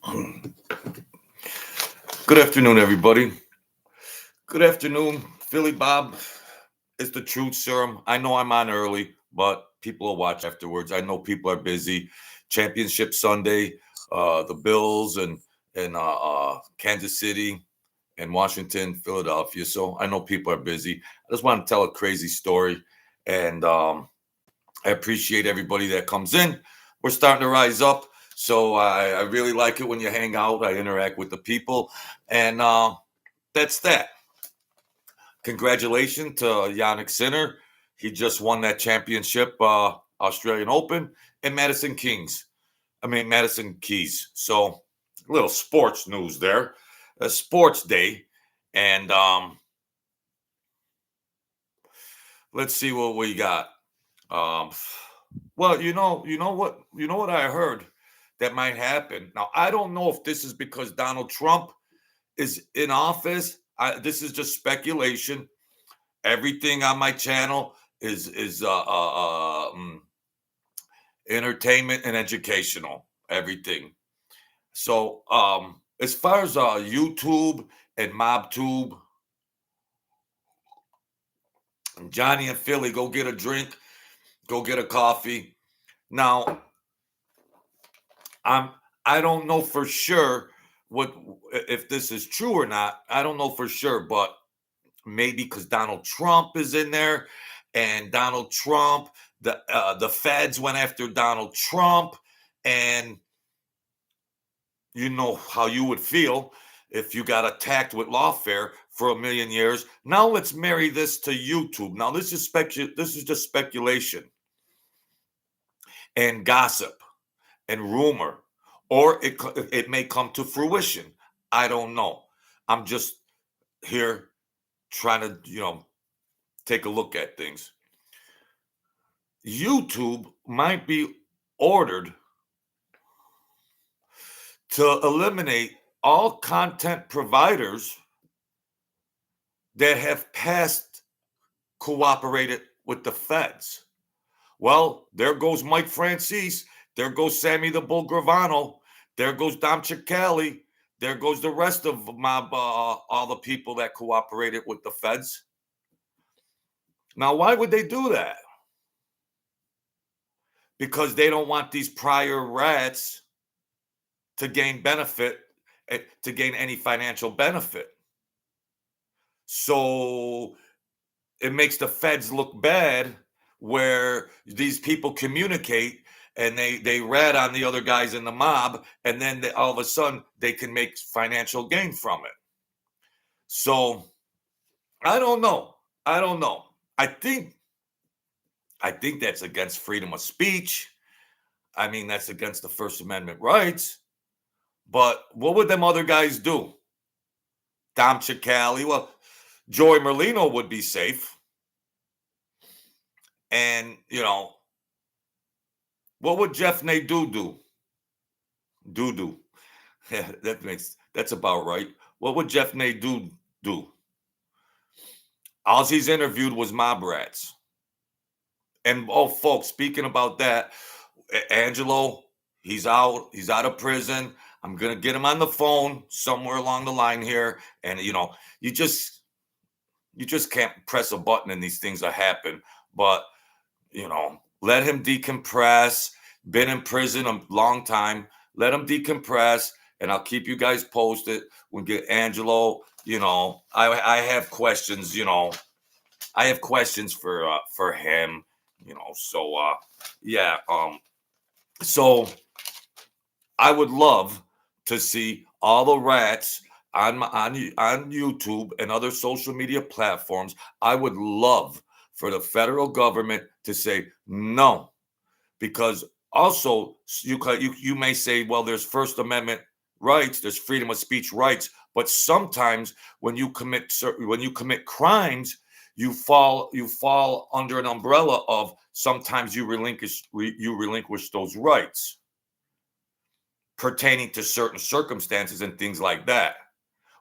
Good afternoon, everybody. Good afternoon, Philly Bob. It's the truth serum. I know I'm on early, but people will watch afterwards. I know people are busy. Championship Sunday, the Bills and Kansas City and Washington, Philadelphia. So I know people are busy. I just want to tell a crazy story, and I appreciate everybody that comes in. We're starting to rise up. So I really like it when you hang out. I interact with the people, and that's that. Congratulations to Yannick Sinner. He just won that championship, Australian Open, and Madison Keys. So, a little sports news there. A sports day, and let's see what we got. Um, well, you know what I heard that might happen. Now, I don't know if this is because Donald Trump is in office. This is just speculation. Everything on my channel is entertainment and educational. Everything. So as far as YouTube and MobTube, Johnny and Philly, go get a drink, go get a coffee. Now I'm I don't know for sure what if this is true or not. I don't know for sure, but maybe because Donald Trump is in there, and Donald Trump, the feds went after Donald Trump, and you know how you would feel if you got attacked with lawfare for 1 million years. Now let's marry this to YouTube. Now this is just speculation and gossip and rumor, or it may come to fruition. I don't know. I'm just here trying to take a look at things. YouTube might be ordered to eliminate all content providers that have past cooperated with the feds. Well, there goes Mike Francis. There goes Sammy the Bull Gravano. There goes Dom Cicali. There goes the rest of all the people that cooperated with the feds. Now, why would they do that? Because they don't want these prior rats to gain benefit, to gain any financial benefit. So it makes the feds look bad where these people communicate and they rat on the other guys in the mob, and then all of a sudden they can make financial gain from it. So I don't know. I think that's against freedom of speech. I mean, that's against the First Amendment rights. But what would them other guys do? Dom Cicali, well, Joey Merlino would be safe. And, what would Jeff Nadeau do? Do. Yeah, that's about right. What would Jeff Nadeau do? All he's interviewed was mob rats. And folks, speaking about that, Angelo, he's out of prison. I'm gonna get him on the phone somewhere along the line here. And you just can't press a button and these things will happen. But let him decompress. Been in prison a long time. Let him decompress, and I'll keep you guys posted. We'll get Angelo. I have questions. I have questions for him. So yeah. So I would love to see all the rats on YouTube and other social media platforms. I would love for the federal government to say no, because also you may say, well, there's First Amendment rights, there's freedom of speech rights, but sometimes when you commit crimes, you fall under an umbrella of sometimes you relinquish those rights pertaining to certain circumstances and things like that,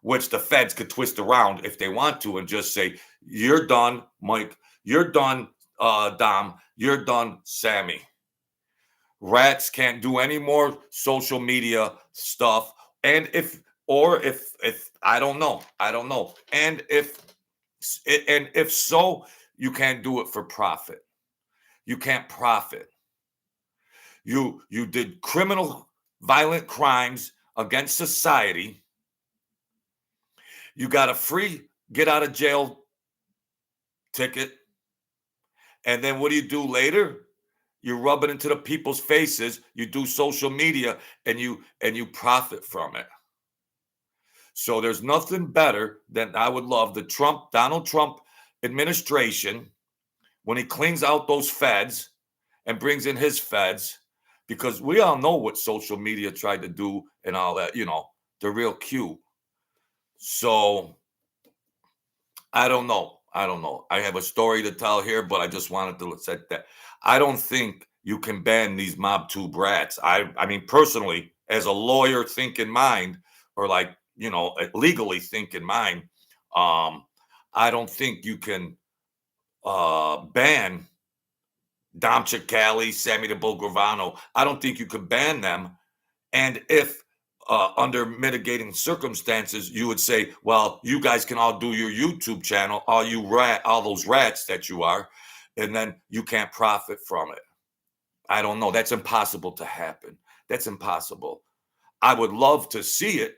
which the feds could twist around if they want to and just say, you're done, Mike, you're done, Dom, you're done, Sammy. Rats can't do any more social media stuff And if I don't know, and if so, you can't do it for profit. You can't profit. You did criminal, violent crimes against society. You got a free get out of jail ticket. And then what do you do later? You rub it into the people's faces. You do social media and you profit from it. So there's nothing better than I would love the Donald Trump administration when he cleans out those feds and brings in his feds, because we all know what social media tried to do and all that, they're real cute. So I don't know. I have a story to tell here, but I just wanted to say that I don't think you can ban these Mob 2 brats. I mean, personally, as a lawyer thinking mind, or like, legally thinking mind, I don't think you can ban Dom Chicali, Sammy the Bull Gravano. I don't think you could ban them. And if under mitigating circumstances, you would say, well, you guys can all do your YouTube channel, all those rats that you are, and then you can't profit from it. I don't know. That's impossible to happen. That's impossible. I would love to see it.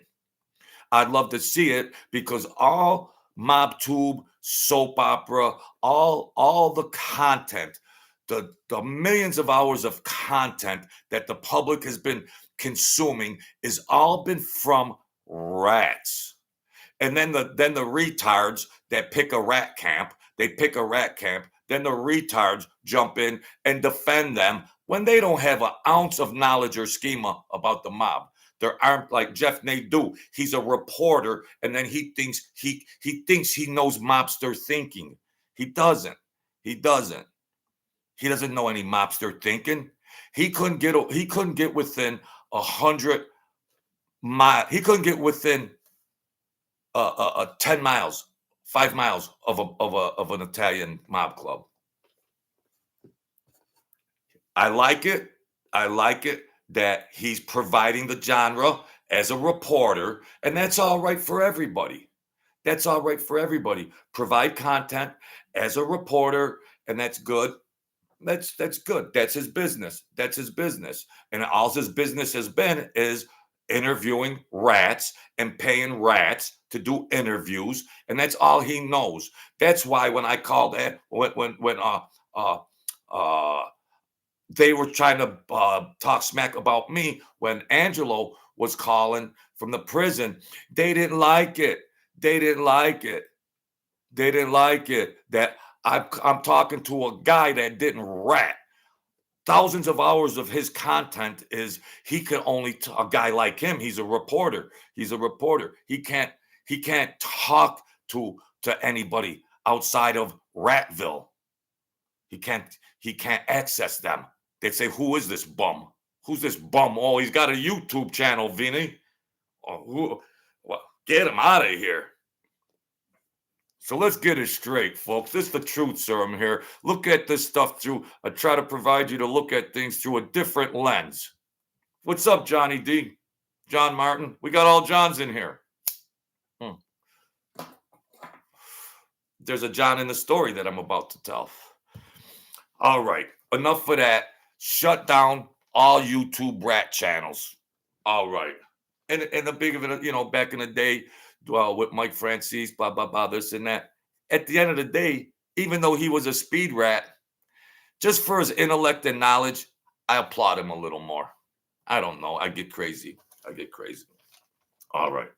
I'd love to see it, because all MobTube, soap opera, all the content, the millions of hours of content that the public has been consuming is all been from rats. And then the retards that pick a rat camp, then the retards jump in and defend them when they don't have an ounce of knowledge or schema about the mob. There aren't, like Jeff Nadeau. He's a reporter, and then he thinks he knows mobster thinking. He doesn't. He doesn't know any mobster thinking. He couldn't get within 100 miles. He couldn't get within 10 miles, 5 miles of an Italian mob club. I like it that he's providing the genre as a reporter, and that's all right for everybody. Provide content as a reporter, and that's good. That's good. That's his business. And all his business has been is interviewing rats and paying rats to do interviews, and that's all he knows. That's why when I called that, when they were trying to talk smack about me when Angelo was calling from the prison, they didn't like it. That I'm talking to a guy that didn't rat. Thousands of hours of his content is he can only a guy like him. He's a reporter. He can't talk to anybody outside of Ratville. He can't access them. They'd say, "Who is this bum? Who's this bum? Oh, he's got a YouTube channel, Vinny. Oh, well, get him out of here." So let's get it straight, folks. This is the truth serum here. Look at this stuff through. I try to provide you to look at things through a different lens. What's up, Johnny D? John Martin? We got all Johns in here. There's a John in the story that I'm about to tell. All right, enough for that. Shut down all YouTube rat channels. All right. And the big of it, back in the day, with Mike Francis, blah, blah, blah, this and that. At the end of the day, even though he was a speed rat, just for his intellect and knowledge, I applaud him a little more. I don't know. I get crazy. All right.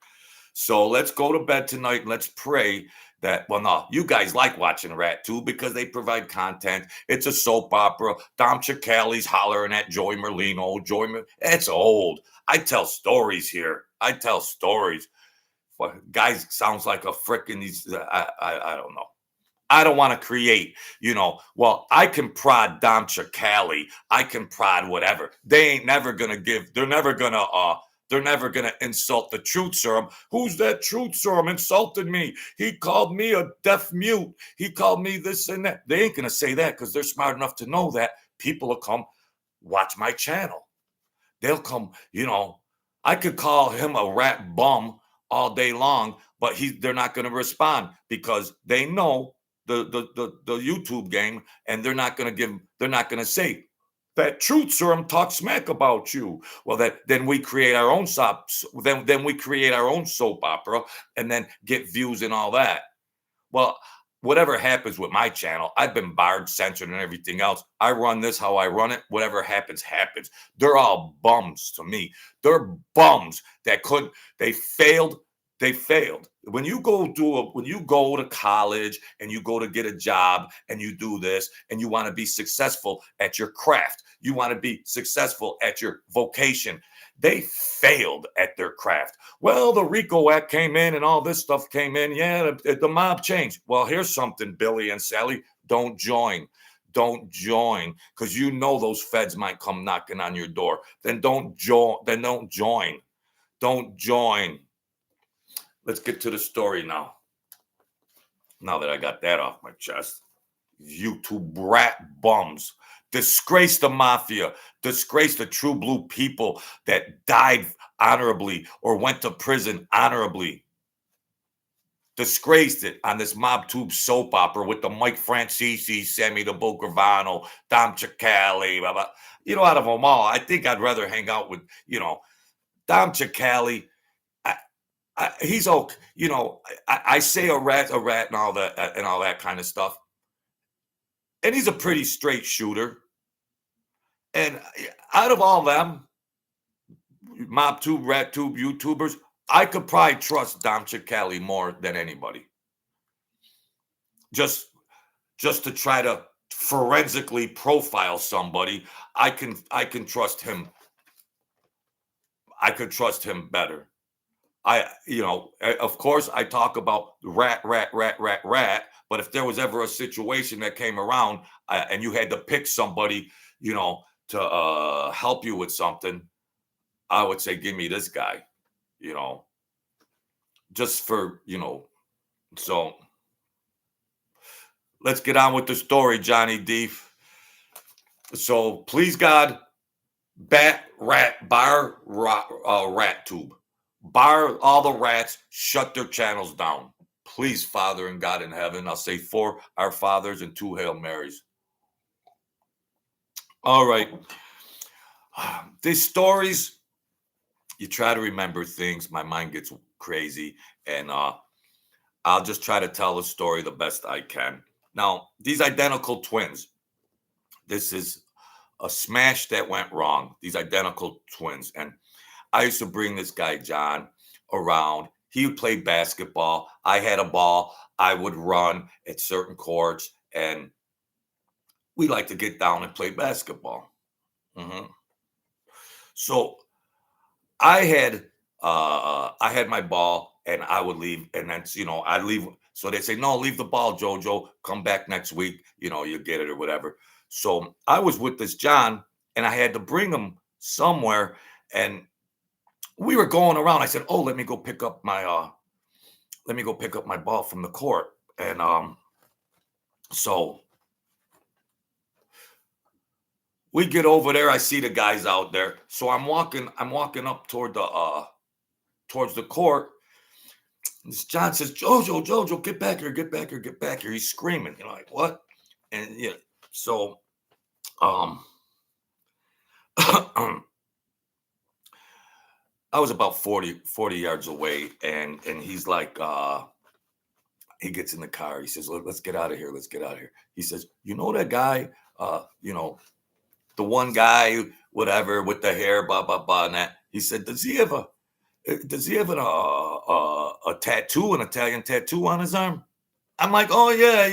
So let's go to bed tonight. Let's pray that, well, no, you guys like watching Rat too, because they provide content. It's a soap opera. Dom Chicali's hollering at Joey Merlino. It's old. I tell stories here. Guys sounds like a frickin' I don't know. I don't want to create, well, I can prod Dom Chicali. I can prod whatever. They ain't never going to they're never going to insult the truth serum. Who's that truth serum insulted me? He called me a deaf mute. He called me this and that. They ain't going to say that, because they're smart enough to know that people will come watch my channel. They'll come, I could call him a rat bum all day long, but they're not going to respond because they know the YouTube game, and they're not going to say that truth serum talk smack about you. Well, then we create our own then we create our own soap opera and then get views and all that. Well, whatever happens with my channel, I've been barred, censored, and everything else. I run this how I run it. Whatever happens, happens. They're all bums to me. They're bums they failed. They failed. When you go to college and you go to get a job and you do this and you want to be successful at your craft, you want to be successful at your vocation. They failed at their craft. Well, the RICO Act came in and all this stuff came in. Yeah, the mob changed. Well, here's something, Billy and Sally. Don't join. Don't join, because you know those feds might come knocking on your door. Then don't join. Then don't join. Don't join. Let's get to the story now. Now that I got that off my chest. YouTube rat bums. Disgrace the mafia. Disgrace the true blue people that died honorably or went to prison honorably. Disgraced it on this mob tube soap opera with the Mike Francisi, Sammy the Bull Gravano, Dom Cicali, blah, blah. Out of them all, I think I'd rather hang out with, Dom Cicali. He's okay. I say a rat and all that kind of stuff. And he's a pretty straight shooter. And out of all them, mob tube, rat tube, YouTubers, I could probably trust Dom Cicali more than anybody. Just to try to forensically profile somebody, I can trust him. I could trust him better. Of course, I talk about rat, but if there was ever a situation that came around and you had to pick somebody, to help you with something, I would say, give me this guy, just for, so let's get on with the story, Johnny D. So please God, rat tube. Bar all the rats, shut their channels down. Please, Father and God in heaven. I'll say 4 Our Fathers and 2 Hail Marys. All right. These stories, you try to remember things. My mind gets crazy. And I'll just try to tell the story the best I can. Now, these identical twins. This is a smash that went wrong. These identical twins. And I used to bring this guy, John, around. He would play basketball. I had a ball. I would run at certain courts, and we like to get down and play basketball. So I had my ball, and I would leave, and then I'd leave. So they say, no, leave the ball, Jojo. Come back next week. You get it or whatever. So I was with this John, and I had to bring him somewhere, and we were going around. I said, "Oh, let me go pick up my ball from the court." And so we get over there. I see the guys out there. So I'm walking up toward towards the court. This John says, "Jojo, get back here, get back here, get back here." He's screaming, like, what? And so I was about 40 yards away, and he's like, he gets in the car. He says, let's get out of here. Let's get out of here. He says, that guy, the one guy, whatever, with the hair, blah, blah, blah, and that. He said, does he have a tattoo, an Italian tattoo on his arm? I'm like, oh, yeah.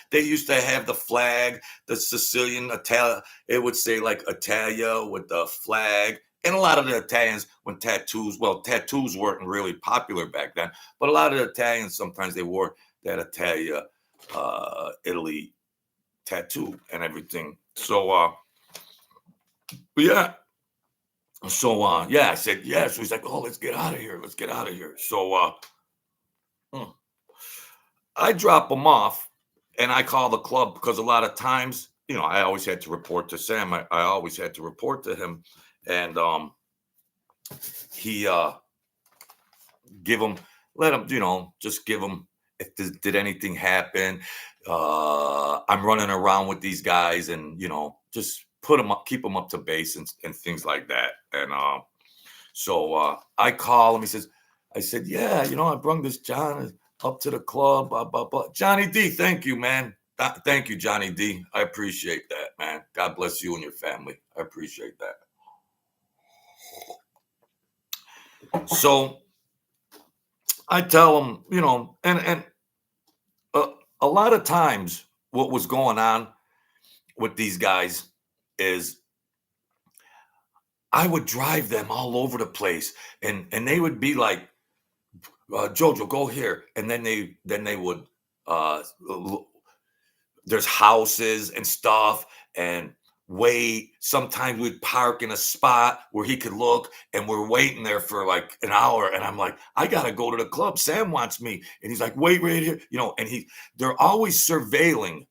They used to have the flag, the Sicilian Italia. It would say like Italia with the flag. And a lot of the Italians, when tattoos weren't really popular back then, but a lot of the Italians, sometimes they wore that Italia, Italy tattoo and everything. So, yeah. So, I said, yeah. So he's like, oh, let's get out of here. Let's get out of here. So, I drop him off and I call the club because a lot of times, I always had to report to Sam. I always had to report to him. And he give him, let him, just give him, if did anything happen, I'm running around with these guys, and just put them up, keep them up to base, and things like that. And so I call him. He says, I said, yeah, I brung this John up to the club, blah, blah, blah. Johnny D, thank you, man. Thank you, Johnny D. I appreciate that, man. God bless you and your family. I appreciate that. So I tell him, and uh, a lot of times what was going on with these guys is I would drive them all over the place, and they would be like, Jojo, go here, and then they would uh, there's houses and stuff, and wait. Sometimes we'd park in a spot where he could look, and we're waiting there for like an hour, and I'm like, I gotta go to the club. Sam wants me, and he's like, wait right here, and they're always surveilling,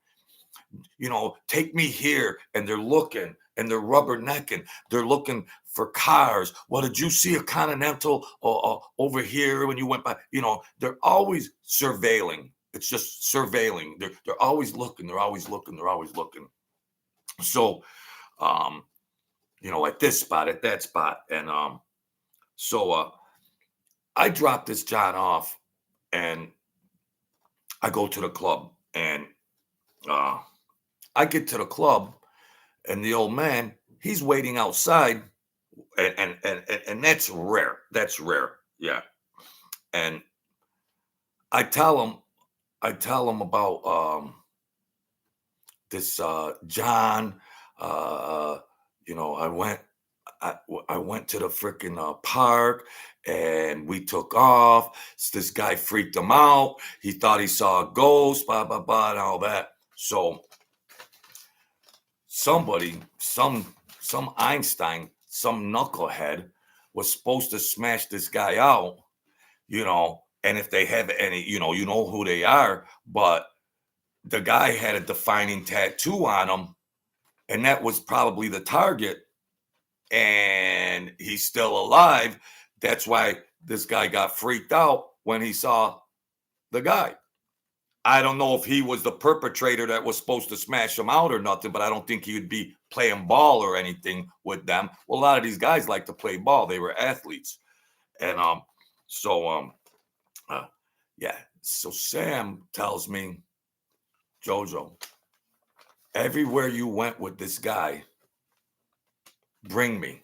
take me here, and they're looking, and they're rubbernecking. They're looking for cars. Well, did you see a Continental over here when you went by? They're always surveilling. It's just surveilling. They're always looking. They're always looking. They're always looking. So, um, at this spot, at that spot, and so I drop this John off, and I go to the club, and uh, I get to the club, and the old man, he's waiting outside, and that's rare. That's rare. Yeah. And I tell him, about this John. Uh, I went. I went to the freaking park, and we took off. This guy freaked him out. He thought he saw a ghost, blah blah blah, and all that. So somebody, some Einstein, some knucklehead was supposed to smash this guy out, and if they have any, who they are, but the guy had a defining tattoo on him, and that was probably the target, and he's still alive. That's why this guy got freaked out when he saw the guy. I don't know if he was the perpetrator that was supposed to smash him out or nothing, but I don't think he would be playing ball or anything with them. Well, a lot of these guys like to play ball. They were athletes. And so yeah. So Sam tells me, Jojo, everywhere you went with this guy, bring me.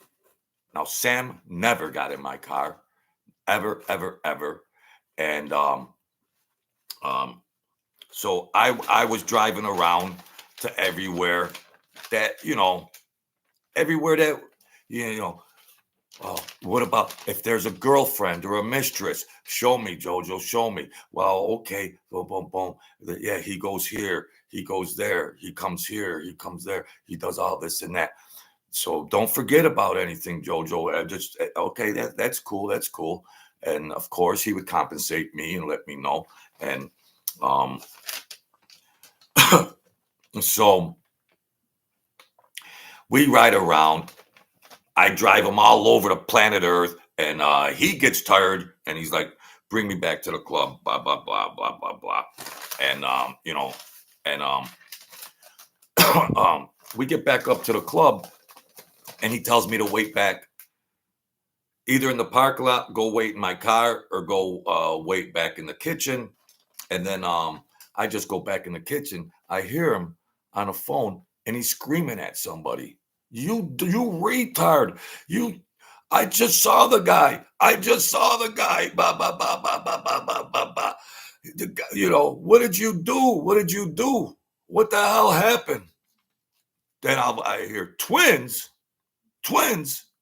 Now, Sam never got in my car, ever, ever, ever. And so I was driving around to everywhere that, everywhere that, what about if there's a girlfriend or a mistress? Show me, Jojo, show me. Well, okay, boom, boom, boom. Yeah, he goes here, he goes there, he comes here, he comes there, he does all this and that. So don't forget about anything, Jojo. Just okay, that's cool, that's cool. And of course, he would compensate me and let me know. And so we ride around. I drive him all over the planet Earth, and he gets tired, and he's like, "Bring me back to the club." Blah blah blah blah blah blah. And and we get back up to the club, and he tells me to wait back, either in the parking lot, go wait in my car, or go wait back in the kitchen. And then I just go back in the kitchen. I hear him on the phone, and he's screaming at somebody. You retard. I just saw the guy. I just saw the guy. Bah, bah, bah, bah, bah, bah, bah, bah, bah. What did you do? What did you do? What the hell happened? Then I hear twins,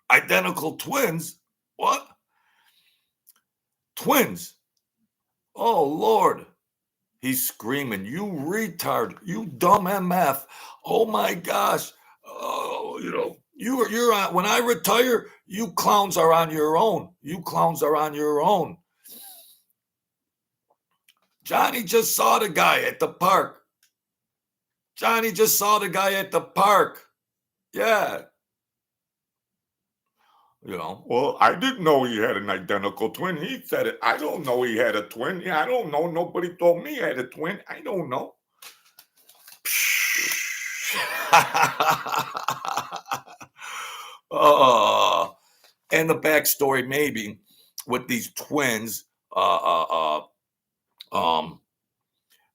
identical twins. What? Twins. Oh, Lord. He's screaming, you retard, you dumb MF. Oh my gosh. Oh, you're on, when I retire, you clowns are on your own. You clowns are on your own. Johnny just saw the guy at the park. Johnny just saw the guy at the park. Yeah. Well, I didn't know he had an identical twin. He said it. I don't know he had a twin. Yeah, I don't know. Nobody told me he had a twin. I don't know. uh, and the backstory maybe with these twins, um,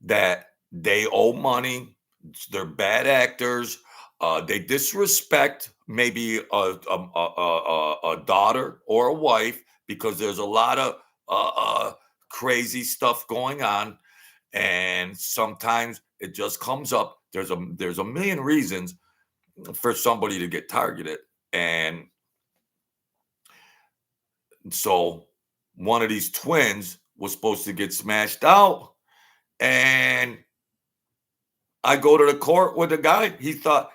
that they owe money. They're bad actors. They disrespect maybe a daughter or a wife because there's a lot of crazy stuff going on, and sometimes it just comes up. There's a million reasons for somebody to get targeted, and so one of these twins was supposed to get smashed out, and I go to the court with the guy. He thought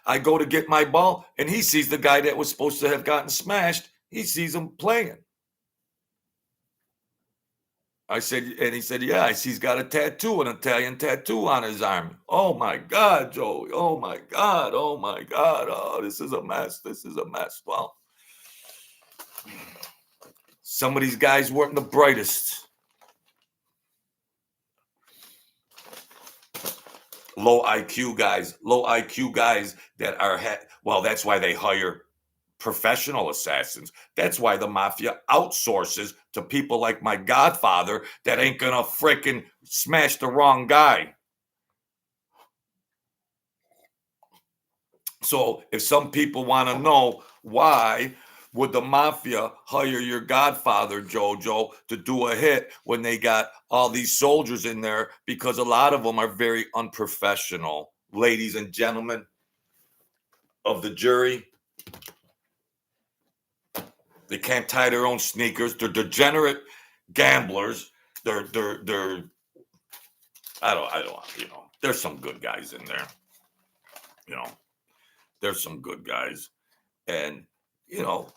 I go to get my ball, and he sees the guy that was supposed to have gotten smashed. He sees him playing. I said, and he said, yeah, I see he's got a tattoo, an Italian tattoo on his arm. Oh my God, Joey. Oh my God. Oh my God. Oh, this is a mess. This is a mess. Well, some of these guys weren't the brightest. Low IQ guys that are, well, that's why they hire professional assassins. That's why the mafia outsources to people like my godfather that ain't gonna fricking smash the wrong guy. So if some people want to know why would the mafia hire your godfather Jojo to do a hit when they got all these soldiers in there, because a lot of them are very unprofessional. Ladies and gentlemen of the jury, they can't tie their own sneakers. They're degenerate gamblers. They're I don't, there's some good guys in there. You know, there's some good guys. And, you know,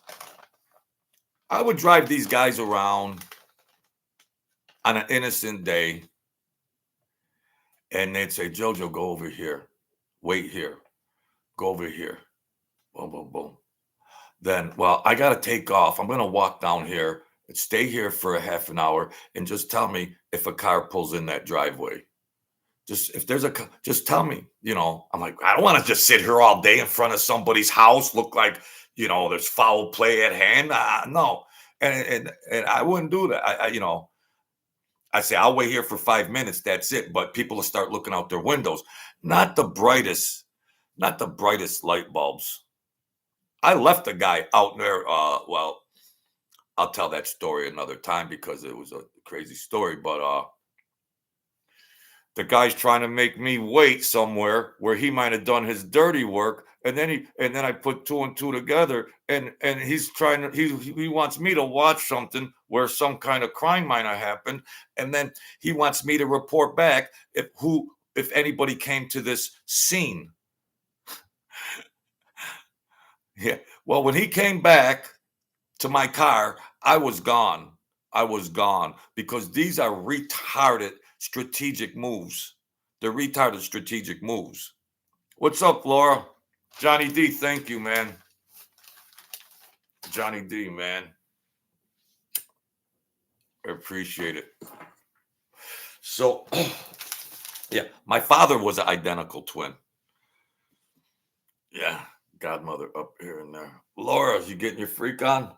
I would drive these guys around on an innocent day, and they'd say, Jojo, go over here. Wait here. Go over here. Boom, boom, boom. Then, well, I got to take off. I'm going to walk down here and stay here for a half an hour and just tell me if a car pulls in that driveway. Just if there's just tell me, I'm like, I don't want to just sit here all day in front of somebody's house, look like, there's foul play at hand. No. And I wouldn't do that. I say, I'll wait here for 5 minutes. That's it. But people will start looking out their windows. Not the brightest light bulbs. I left the guy out there. Well, I'll tell that story another time because it was a crazy story. But the guy's trying to make me wait somewhere where he might have done his dirty work, and then I put two and two together, and he's trying to he wants me to watch something where some kind of crime might have happened, and then he wants me to report back if anybody came to this scene. Yeah. Well, when he came back to my car, I was gone. I was gone because these are retarded strategic moves. They're retarded strategic moves. What's up, Laura? Johnny D, thank you, man. Johnny D, man. I appreciate it. So, yeah, my father was an identical twin. Yeah, godmother up here and there. Laura, you getting your freak on?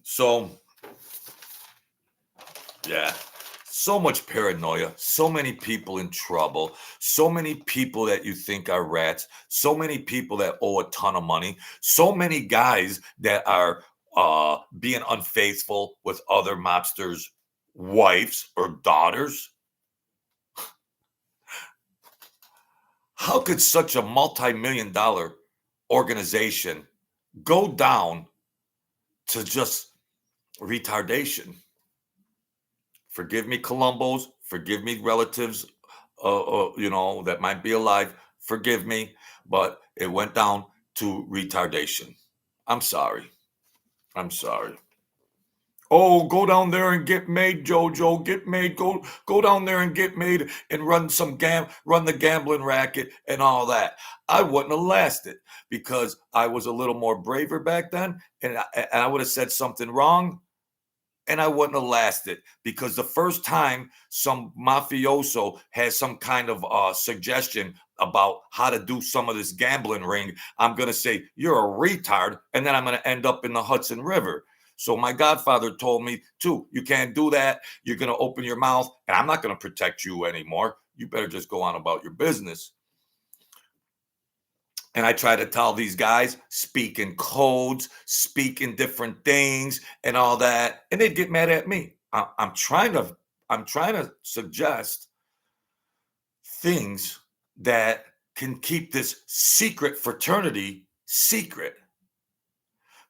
So, yeah, so much paranoia, so many people in trouble, so many people that you think are rats, so many people that owe a ton of money, so many guys that are being unfaithful with other mobsters' wives or daughters. How could such a multi-million dollar organization go down to just retardation? Forgive me, Columbos. Forgive me, relatives, that might be alive. Forgive me, but it went down to retardation. I'm sorry. I'm sorry. Oh, go down there and get made, JoJo. Get made. Go down there and get made and run the gambling racket and all that. I wouldn't have lasted because I was a little more braver back then, and I would have said something wrong, and I wouldn't have lasted because the first time some mafioso has some kind of suggestion about how to do some of this gambling ring, I'm going to say, you're a retard. And then I'm going to end up in the Hudson River. So my godfather told me, too, you can't do that. You're going to open your mouth and I'm not going to protect you anymore. You better just go on about your business. And I try to tell these guys, speak in codes, speak in different things and all that. And they'd get mad at me. I'm trying to suggest things that can keep this secret fraternity secret.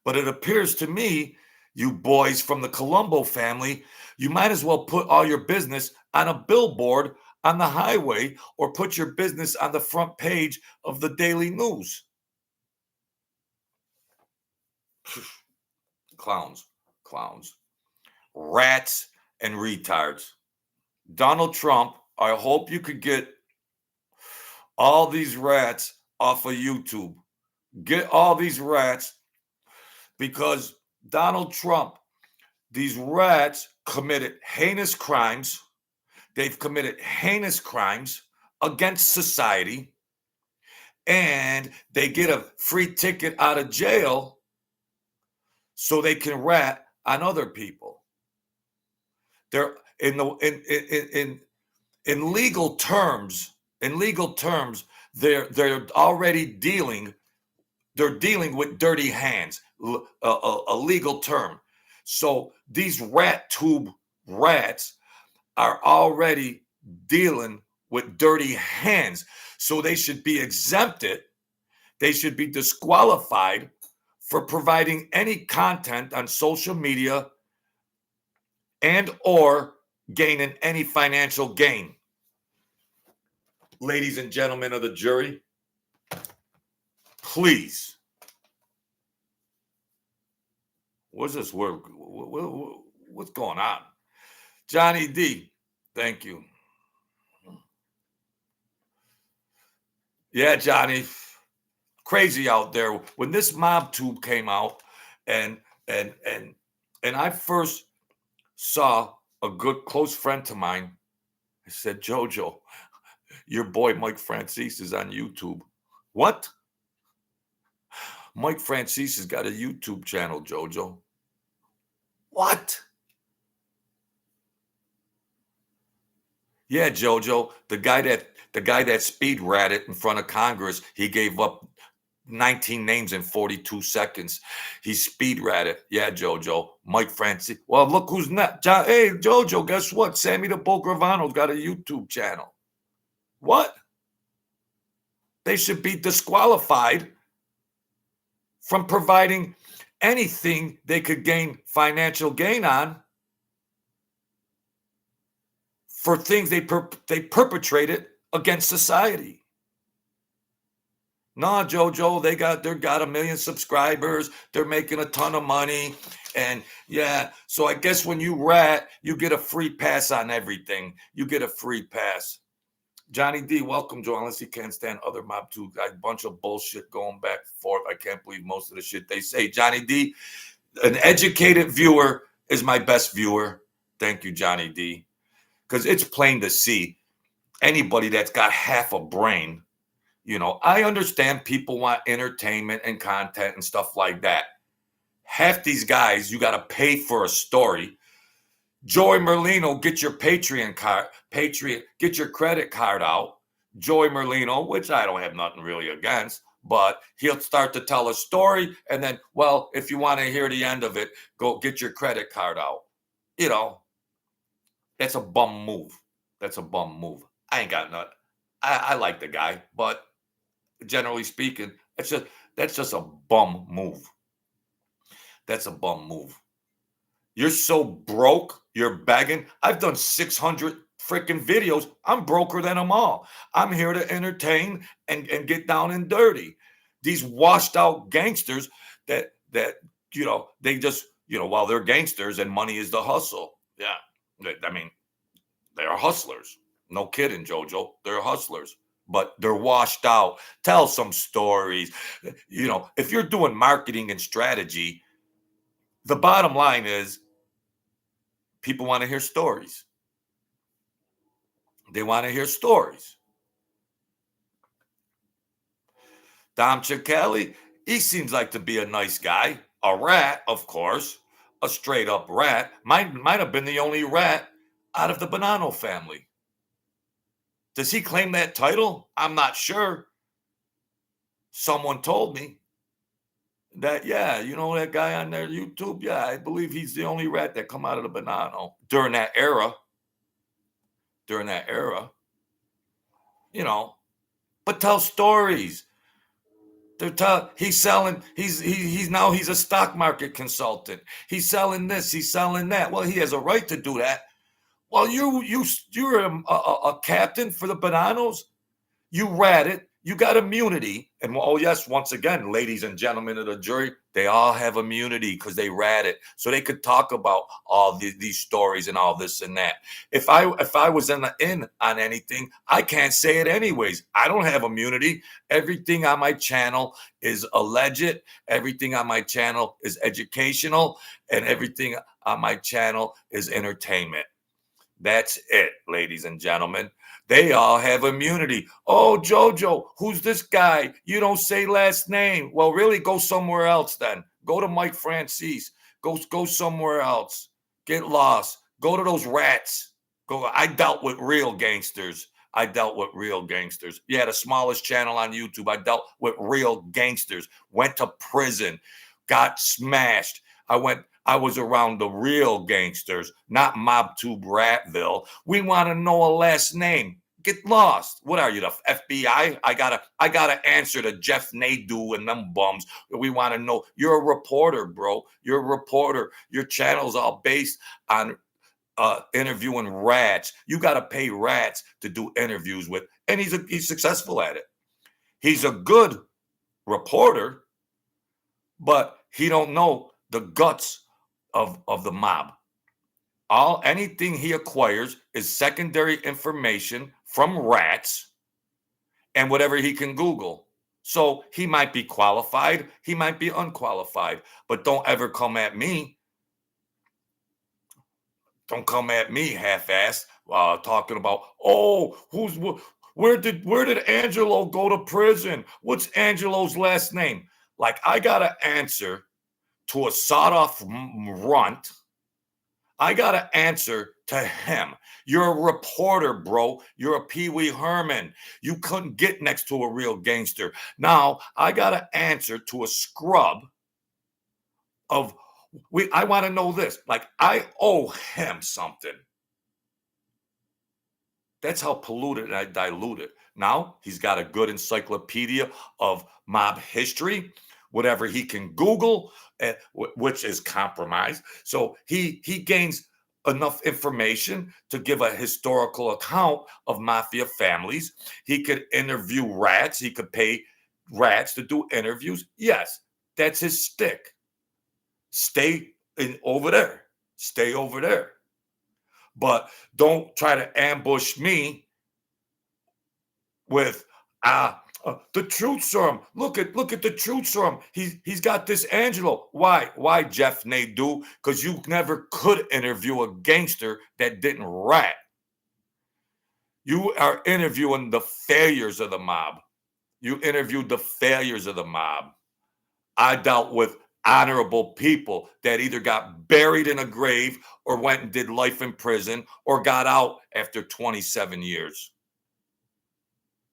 But it appears to me, you boys from the Colombo family, you might as well put all your business on a billboard on the highway or put your business on the front page of the Daily News. Clowns, rats, and retards. Donald Trump, I hope you could get all these rats off of YouTube. Get all these rats because Donald Trump, these rats committed heinous crimes. They've committed heinous crimes against society, and they get a free ticket out of jail so they can rat on other people. They're in legal terms. In legal terms, they're already dealing. They're dealing with dirty hands. A legal term. So these rat tube rats are already dealing with dirty hands. So they should be exempted. They should be disqualified for providing any content on social media and or gaining any financial gain. Ladies and gentlemen of the jury, please. What's this word? What's going on? Johnny D, thank you. Yeah, Johnny, crazy out there. When this mob tube came out, and I first saw a good close friend of mine, I said, JoJo, your boy Mike Francis is on YouTube. What? Mike Francis has got a YouTube channel, JoJo. What? Yeah, JoJo, the guy that speed ratted in front of Congress, he gave up 19 names in 42 seconds. He speed ratted. Yeah, JoJo. Mike Francis. Well, look who's not. Hey, JoJo, guess what? Sammy the Bull Gravano's got a YouTube channel. What? They should be disqualified from providing anything they could gain financial gain on for things they perpetrated against society. Nah, JoJo, they got 1 million subscribers. They're making a ton of money. And yeah, so I guess when you rat, you get a free pass on everything. You get a free pass. Johnny D, welcome, Joe. Unless you can't stand other mob too. A bunch of bullshit going back and forth. I can't believe most of the shit they say. Johnny D, an educated viewer is my best viewer. Thank you, Johnny D. Because it's plain to see anybody that's got half a brain. You know, I understand people want entertainment and content and stuff like that. Half these guys, you got to pay for a story. Joey Merlino, get your Patreon card. Get your credit card out. Joey Merlino, which I don't have nothing really against, but he'll start to tell a story. And then, well, if you want to hear the end of it, go get your credit card out. You know, that's a bum move. That's a bum move. I ain't got nothing. I like the guy, but generally speaking, that's just a bum move. That's a bum move. You're so broke, you're begging. I've done 600 freaking videos. I'm broker than them all. I'm here to entertain and get down and dirty. These washed out gangsters that you know, they just While they're gangsters and money is the hustle. Yeah. I mean, they're hustlers. No kidding, Jojo. They're hustlers, but they're washed out. Tell some stories. If you're doing marketing and strategy, the bottom line is people want to hear stories. They want to hear stories. Dom Ciccelli, he seems like to be a nice guy. A rat, of course. A straight up rat. Might have been the only rat out of the Bonanno family. Does he claim that title? I'm not sure. Someone told me that, yeah, that guy on their YouTube, yeah, I believe he's the only rat that come out of the Bonanno during that era. But tell stories. He's selling. He's now he's a stock market consultant. He's selling this. He's selling that. Well, he has a right to do that. Well, you're a captain for the Bonannos. You ratted. You got immunity. And yes, once again, ladies and gentlemen of the jury, they all have immunity because they ratted, so they could talk about all these stories and all this and that. If I was in on anything, I can't say it anyways. I don't have immunity. Everything on my channel is alleged. Everything on my channel is educational, and everything on my channel is entertainment. That's it, ladies and gentlemen. They all have immunity. Oh, Jojo, who's this guy? You don't say last name. Well, really, go somewhere else then. Go to Mike Francis. Go somewhere else. Get lost. Go to those rats. I dealt with real gangsters. Yeah, the smallest channel on YouTube. I dealt with real gangsters. Went to prison. Got smashed. I was around the real gangsters, not MobTube Ratville. We want to know a last name. Get lost. What are you, the FBI? I gotta answer to Jeff Nadeau and them bums. We want to know. You're a reporter, bro. You're a reporter. Your channel's all based on interviewing rats. You got to pay rats to do interviews with, and he's successful at it. He's a good reporter, but he don't know the guts of the mob. Anything he acquires is secondary information from rats and whatever he can Google. So he might be qualified, he might be unqualified, but don't ever come at me. Don't come at me half-assed talking about, where did Angelo go to prison? What's Angelo's last name? Like, I got to answer to a sawed-off runt. I got to answer to him. You're a reporter, bro. You're a Pee Wee Herman. You couldn't get next to a real gangster. Now, I got to answer to a scrub of, I want to know this. Like, I owe him something. That's how polluted and I diluted. Now, he's got a good encyclopedia of mob history, whatever he can Google, which is compromised. So he gains enough information to give a historical account of mafia families. He could interview rats. He could pay rats to do interviews. Yes, that's his stick. Stay over there. Stay over there. But don't try to ambush me with the truth serum. Look at the truth serum. He's got this Angelo. Why Jeff Nadeau? Because you never could interview a gangster that didn't rat. You are interviewing the failures of the mob. You interviewed the failures of the mob. I dealt with honorable people that either got buried in a grave or went and did life in prison or got out after 27 years.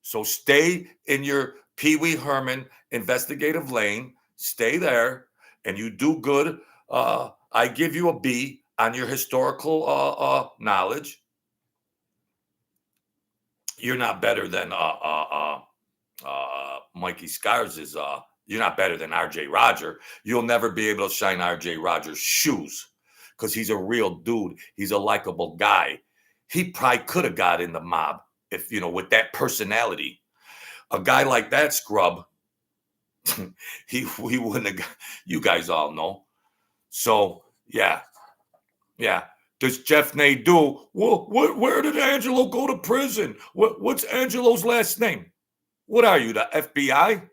So stay in your Pee Wee Herman investigative lane. Stay there, and you do good. I give you a B on your historical knowledge. You're not better than Mikey Scars is. You're not better than RJ Roger. You'll never be able to shine RJ Roger's shoes because he's a real dude. He's a likable guy. He probably could have got in the mob if, with that personality. A guy like that, scrub, he wouldn't have got, you guys all know. So Yeah. Yeah. Does Jeff Nadeau? Well, where did Angelo go to prison? What's Angelo's last name? What are you, the FBI?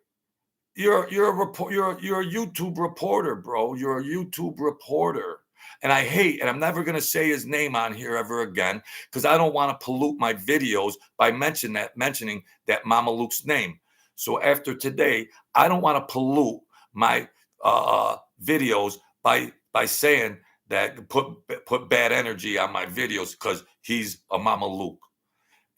You're a report. You're a YouTube reporter, bro. You're a YouTube reporter. And I hate, and I'm never gonna say his name on here ever again because I don't want to pollute my videos by mentioning that Mama Luke's name. So after today, I don't want to pollute my videos by saying that put bad energy on my videos because he's a Mama Luke.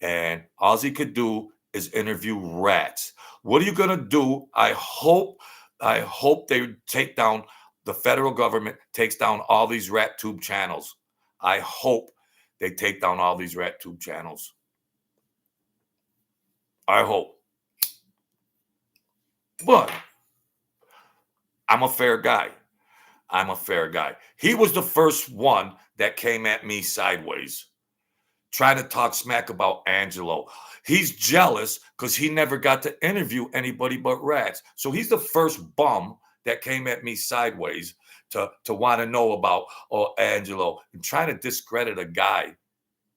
And all he could do is interview rats. What are you gonna do? I hope they take down the federal government takes down all these rat tube channels. I hope they take down all these rat tube channels. I hope. But I'm a fair guy. I'm a fair guy. He was the first one that came at me sideways, trying to talk smack about Angelo. He's jealous because he never got to interview anybody but rats. So he's the first bum that came at me sideways to want to know about Angelo and trying to discredit a guy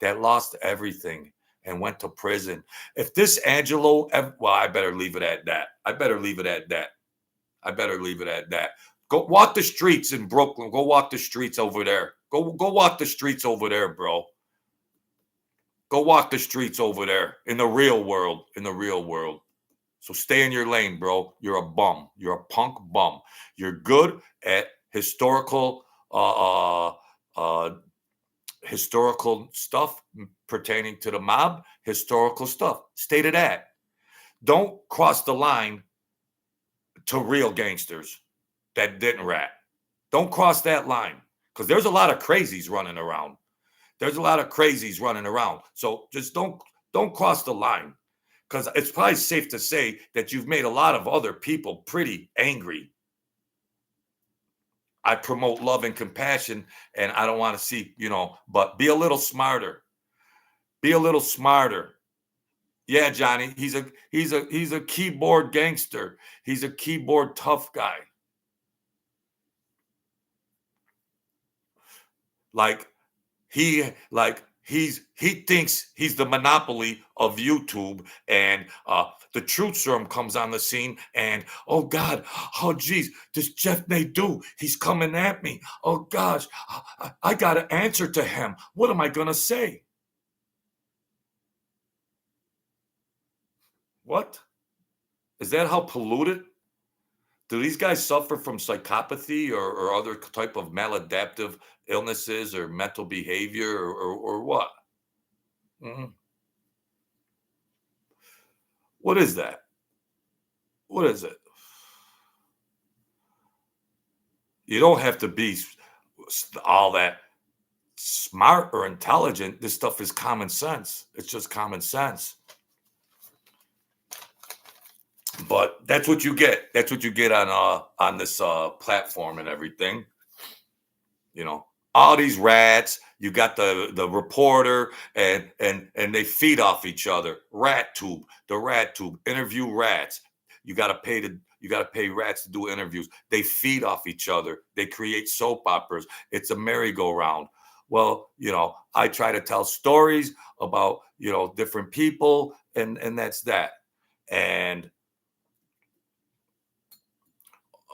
that lost everything and went to prison. If this Angelo, well, I better leave it at that. I better leave it at that. I better leave it at that. Go walk the streets in Brooklyn. Go walk the streets over there. Go walk the streets over there, bro. Go walk the streets over there in the real world. In the real world. So stay in your lane, bro. You're a bum. You're a punk bum. You're good at historical historical stuff pertaining to the mob, historical stuff. Stay to that. Don't cross the line to real gangsters that didn't rat. Don't cross that line because there's a lot of crazies running around. There's a lot of crazies running around. So just don't cross the line because it's probably safe to say that you've made a lot of other people pretty angry. I promote love and compassion, and I don't want to see, but be a little smarter. Be a little smarter. Yeah, Johnny, he's a keyboard gangster. He's a keyboard tough guy. He thinks he's the monopoly of YouTube, and the truth serum comes on the scene, and oh God, oh geez, this Jeff Nadeau, he's coming at me. Oh gosh, I got to answer to him. What am I gonna say? What? Is that how polluted? Do these guys suffer from psychopathy or other type of maladaptive illnesses or mental behavior or what? Mhm. What is that? What is it? You don't have to be all that smart or intelligent. This stuff is common sense. It's just common sense. But that's what you get. That's what you get on this platform and everything. All these rats. You got the reporter and they feed off each other. Rat tube, the rat tube. Interview rats. You got to pay rats to do interviews. They feed off each other. They create soap operas. It's a merry-go-round. Well, I try to tell stories about different people, and that's that. And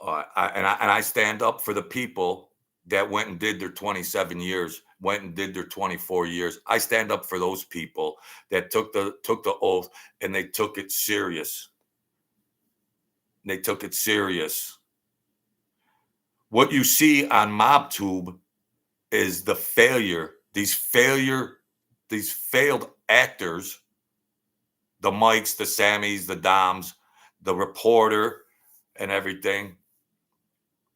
I stand up for the people that went and did their 27 years, went and did their 24 years. I stand up for those people that took the oath and they took it serious. They took it serious. What you see on MobTube is the failure. These failed actors, the Mikes, the Sammys, the Doms, the reporter, and everything.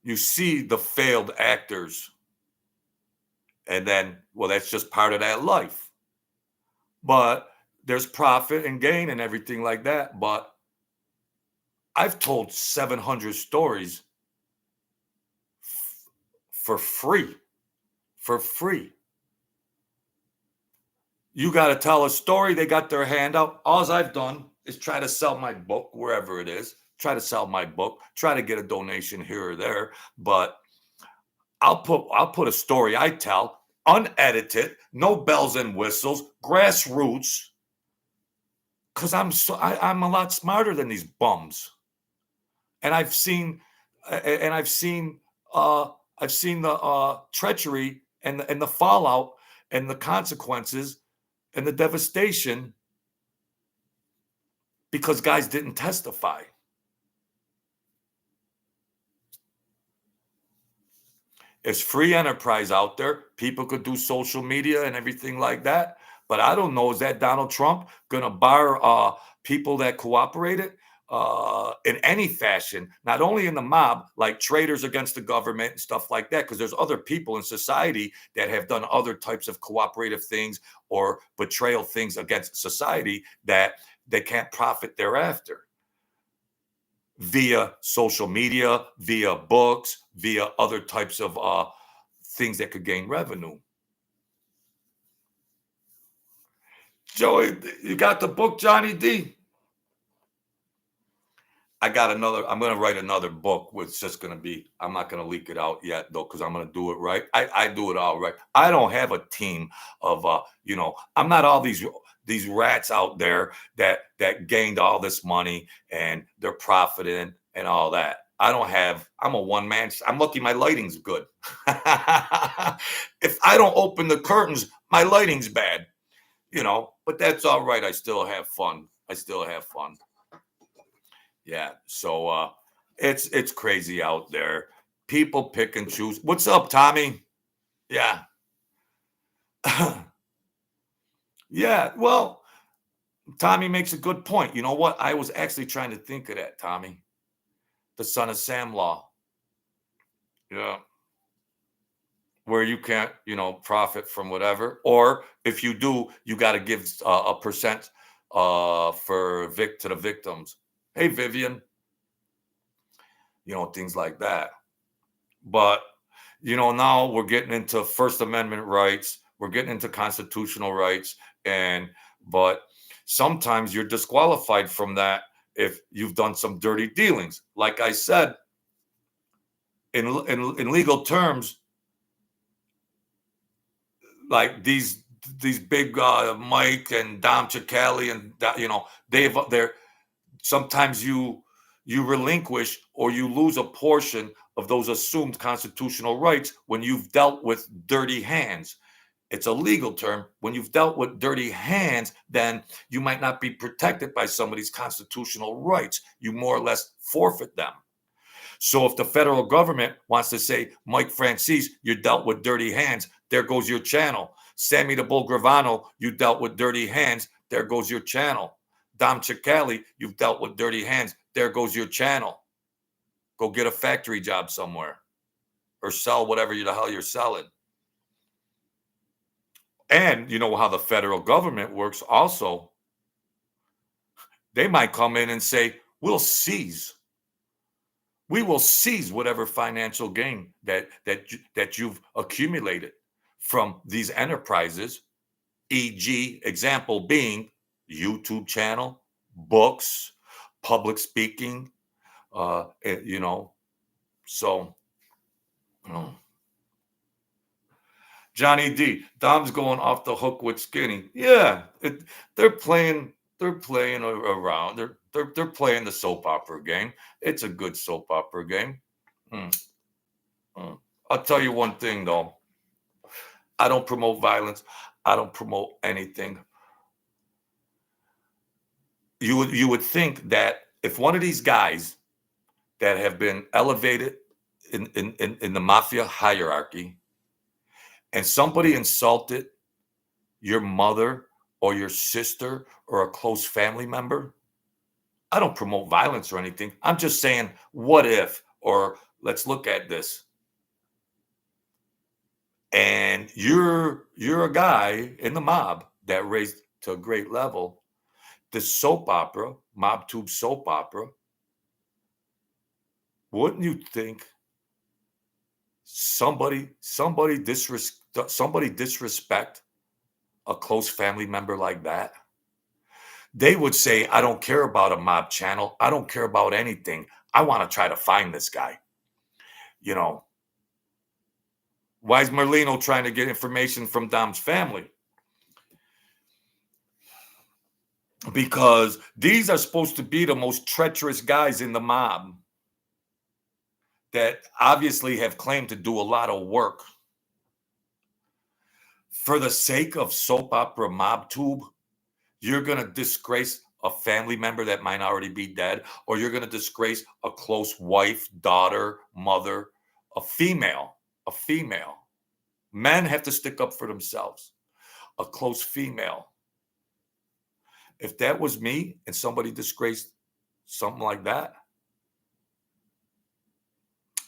You see the failed actors. And then, well, that's just part of that life. But there's profit and gain and everything like that. But I've told 700 stories for free. For free. You got to tell a story. They got their hand out. All I've done is try to sell my book wherever it is. Try to sell my book. Try to get a donation here or there. But I'll put a story I tell, unedited, no bells and whistles, grassroots, because I'm a lot smarter than these bums. And I've seen uh I've seen the treachery and the fallout and the consequences and the devastation because guys didn't testify. It's free enterprise out there. People could do social media and everything like that. But I don't know, is that Donald Trump going to bar people that cooperated in any fashion, not only in the mob, like traitors against the government and stuff like that, because there's other people in society that have done other types of cooperative things or betrayal things against society that they can't profit thereafter via social media, via books, via other types of things that could gain revenue. Joey, you got the book, Johnny D? I got another. I'm going to write another book. It's just going to be. I'm not going to leak it out yet, though, because I'm going to do it right. I do it all right. I don't have a team of. I'm not all these rats out there that gained all this money and they're profiting and all that. I don't have. I'm a one man. I'm lucky my lighting's good. If I don't open the curtains, my lighting's bad. But that's all right. I still have fun. Yeah. So it's crazy out there. People pick and choose. What's up, Tommy? Yeah. Yeah. Well, Tommy makes a good point. You know what? I was actually trying to think of that, Tommy. The Son of Sam law. Yeah. Where you can't, profit from whatever. Or if you do, you got to give a percent to the victims. Hey, Vivian. Things like that. But, now we're getting into First Amendment rights. We're getting into constitutional rights. But sometimes you're disqualified from that if you've done some dirty dealings. Like I said, in legal terms, like these big Mike and Dom Cicali and they're sometimes you relinquish or you lose a portion of those assumed constitutional rights when you've dealt with dirty hands. It's a legal term. When you've dealt with dirty hands, then you might not be protected by somebody's constitutional rights. You more or less forfeit them. So if the federal government wants to say, Mike Francis, you dealt with dirty hands, there goes your channel. Sammy the Bull Gravano, you dealt with dirty hands, there goes your channel. Dom Cicali, you've dealt with dirty hands, there goes your channel. Go get a factory job somewhere or sell whatever the hell you're selling. And you know how the federal government works also. They might come in and say, we will seize whatever financial gain that you've accumulated from these enterprises, e.g., example being YouTube channel, books, public speaking, so. Johnny D, Dom's going off the hook with Skinny. Yeah, they're playing around. They're playing the soap opera game. It's a good soap opera game. I'll tell you one thing though. I don't promote violence. I don't promote anything. You would think that if one of these guys that have been elevated in the mafia hierarchy and somebody insulted your mother or your sister or a close family member, I don't promote violence or anything. I'm just saying, what if, or let's look at this. And you're a guy in the mob that raised to a great level. This soap opera, mob tube soap opera, wouldn't you think somebody disrespect a close family member like that? They would say, I don't care about a mob channel. I don't care about anything. I want to try to find this guy. Why is Merlino trying to get information from Dom's family? Because these are supposed to be the most treacherous guys in the mob that obviously have claimed to do a lot of work. For the sake of soap opera mob tube, you're going to disgrace a family member that might already be dead, or you're going to disgrace a close wife, daughter, mother, a female. A female. Men have to stick up for themselves. A close female. If that was me and somebody disgraced something like that,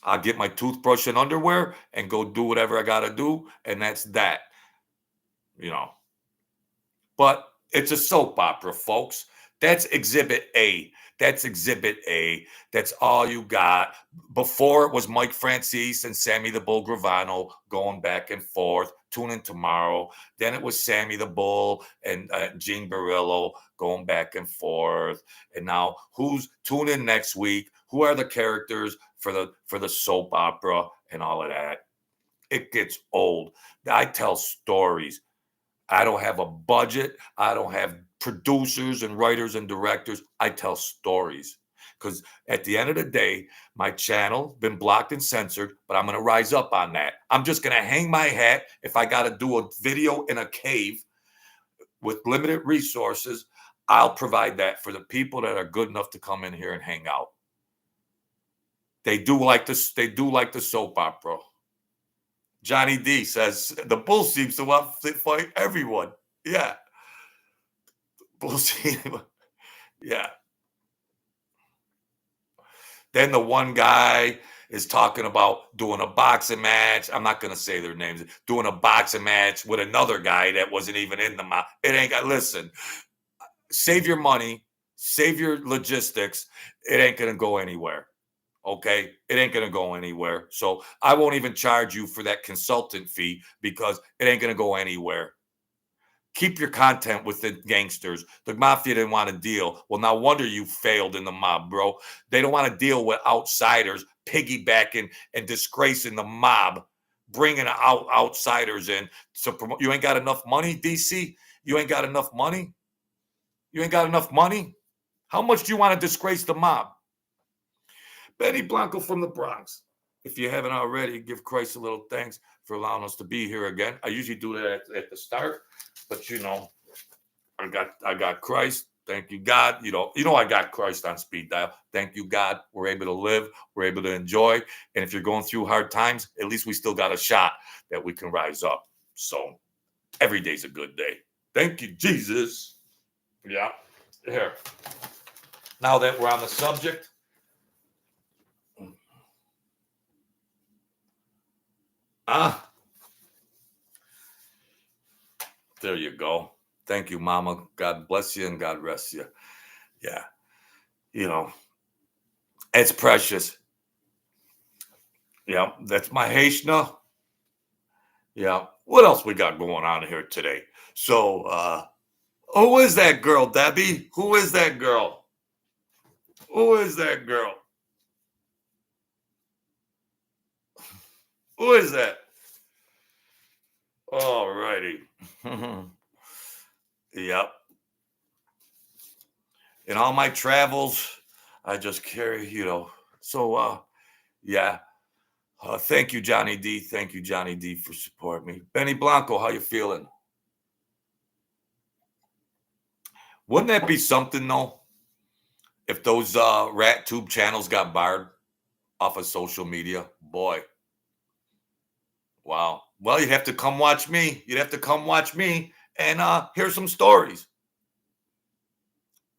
I'll get my toothbrush and underwear and go do whatever I got to do. And that's that, you know. But it's a soap opera, folks. That's exhibit A. That's exhibit A. That's all you got. Before it was Mike Francis and Sammy the Bull Gravano going back and forth. Tune in tomorrow. Then it was Sammy the Bull and Gene Barillo going back and forth. And now tune in next week? Who are the characters for the soap opera and all of that? It gets old. I tell stories. I don't have a budget. I don't have producers and writers and directors. I tell stories because at the end of the day, my channel been blocked and censored, but I'm going to rise up on that. I'm just going to hang my hat. If I got to do a video in a cave with limited resources, I'll provide that for the people that are good enough to come in here and hang out. They do like this. They do like the soap opera. Johnny D says the bull seems to want to fight everyone. Yeah. Bull yeah. Then the one guy is talking about doing a boxing match. I'm not going to say their names. Doing a boxing match with another guy that wasn't even in the match. It ain't got, listen, save your money, save your logistics. It ain't going to go anywhere. Okay, it ain't going to go anywhere. So I won't even charge you for that consultant fee because it ain't going to go anywhere. Keep your content with the gangsters. The mafia didn't want to deal. Well, no wonder you failed in the mob, bro. They don't want to deal with outsiders piggybacking and disgracing the mob, bringing outsiders in to promote. You ain't got enough money, DC? You ain't got enough money? You ain't got enough money? How much do you want to disgrace the mob? Benny Blanco from the Bronx. If you haven't already, give Christ a little thanks for allowing us to be here again. I usually do that at the start, but I got Christ. Thank you, God. I got Christ on speed dial. Thank you, God. We're able to live. We're able to enjoy. And if you're going through hard times, at least we still got a shot that we can rise up. So every day's a good day. Thank you, Jesus. Yeah. Here. Now that we're on the subject. There you go. Thank you, Mama. God bless you and God rest you. Yeah. It's precious. Yeah. That's my Haitian. Yeah. What else we got going on here today? So, who is that girl, Debbie? Who is that girl? Who is that girl? Who is that? All righty. Yep. In all my travels, I just carry, So, yeah. Thank you, Johnny D. Thank you, Johnny D, for supporting me. Benny Blanco, how you feeling? Wouldn't that be something, though, if those rat tube channels got barred off of social media? Boy. Wow. Well, you'd have to come watch me. You'd have to come watch me and hear some stories.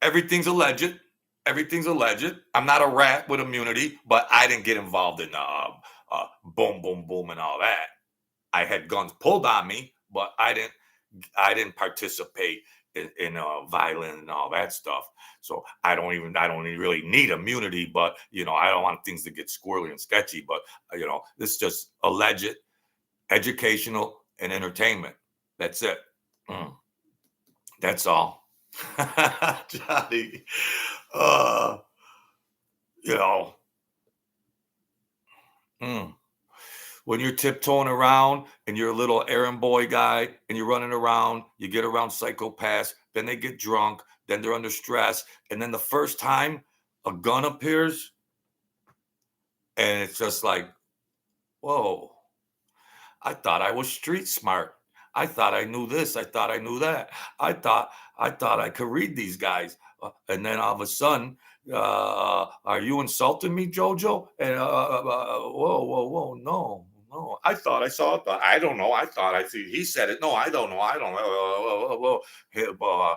Everything's alleged. Everything's alleged. I'm not a rat with immunity, but I didn't get involved in boom, boom, boom, and all that. I had guns pulled on me, but I didn't participate in violence and all that stuff. So I don't even really need immunity, but I don't want things to get squirrely and sketchy. But this is just alleged, educational, and entertainment. That's it. That's all. Johnny, uh, you know. when you're tiptoeing around and you're a little errand boy guy and you're running around, you get around psychopaths, then they get drunk, then they're under stress, and then the first time a gun appears, and it's just like, whoa, I thought I was street smart. I thought I knew this. I thought I knew that. I thought I could read these guys. And then all of a sudden, are you insulting me, Jojo? And whoa, whoa, whoa, no, no. I thought I saw it. I don't know. I thought I see. He said it. No, I don't know. I don't know. Whoa, whoa, whoa.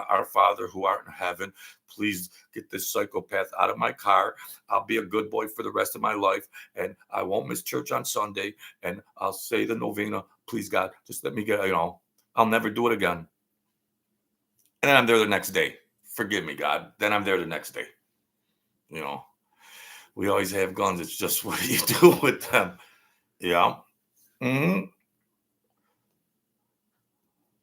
Our Father who art in heaven, please get this psychopath out of my car. I'll be a good boy for the rest of my life, and I won't miss church on Sunday, and I'll say the novena. Please, God, just let me get, I'll never do it again. And then I'm there the next day. Forgive me, God. Then I'm there the next day. We always have guns. It's just what do you do with them? Yeah. Mm-hmm.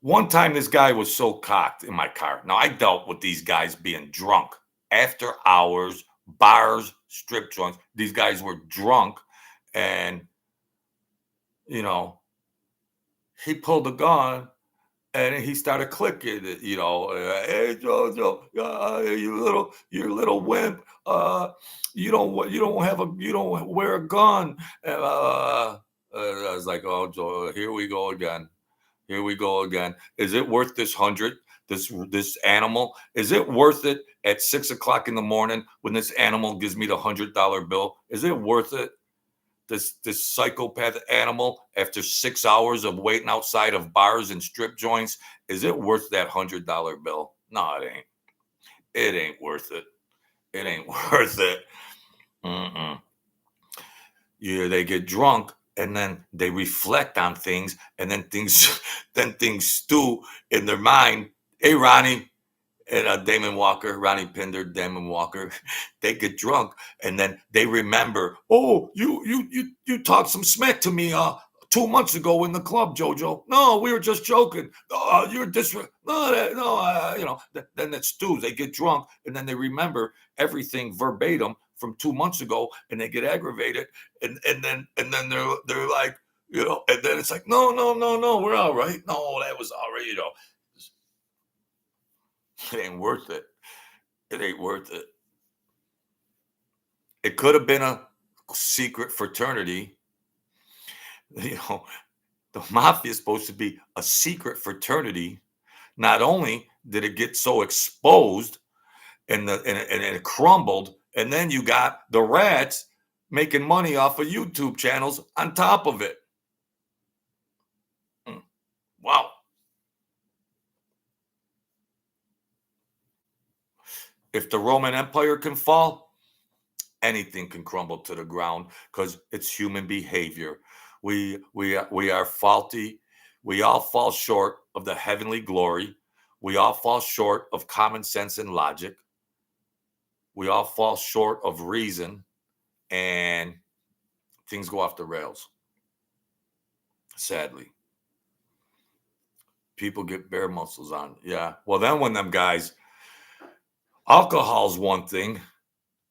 One time, this guy was so cocked in my car. Now, I dealt with these guys being drunk after hours, bars, strip joints. These guys were drunk, and, he pulled a gun and he started clicking it, hey Jojo, you little wimp, you don't wear a gun. And, I was like, oh Joe, here we go again. Here we go again. Is it worth this 100? This animal? Is it worth it at 6 o'clock in the morning when this animal gives me the $100 bill? Is it worth it? This psychopath animal, after 6 hours of waiting outside of bars and strip joints, is it worth that $100 bill? No, it ain't. It ain't worth it. It ain't worth it. Mm-mm. Yeah, they get drunk and then they reflect on things, and then things stew in their mind. Hey, Ronnie, and Ronnie Pinder, Damon Walker, they get drunk and then they remember, oh, you talked some smack to me 2 months ago in the club, Jojo. No, we were just joking. You're then it stews. They get drunk and then they remember everything verbatim from 2 months ago, and they get aggravated, and then they're like, and then it's like, no, no, no, no, we're all right. No, that was all right, It ain't worth it. It ain't worth it. It could have been a secret fraternity. The Mafia is supposed to be a secret fraternity. Not only did it get so exposed and it crumbled, and then you got the rats making money off of YouTube channels on top of it. Wow. If the Roman Empire can fall, anything can crumble to the ground, because it's human behavior. We are faulty. We all fall short of the heavenly glory. We all fall short of common sense and logic. We all fall short of reason, and things go off the rails. Sadly, people get bare muscles on. Yeah. Well, then when them guys, alcohol's one thing,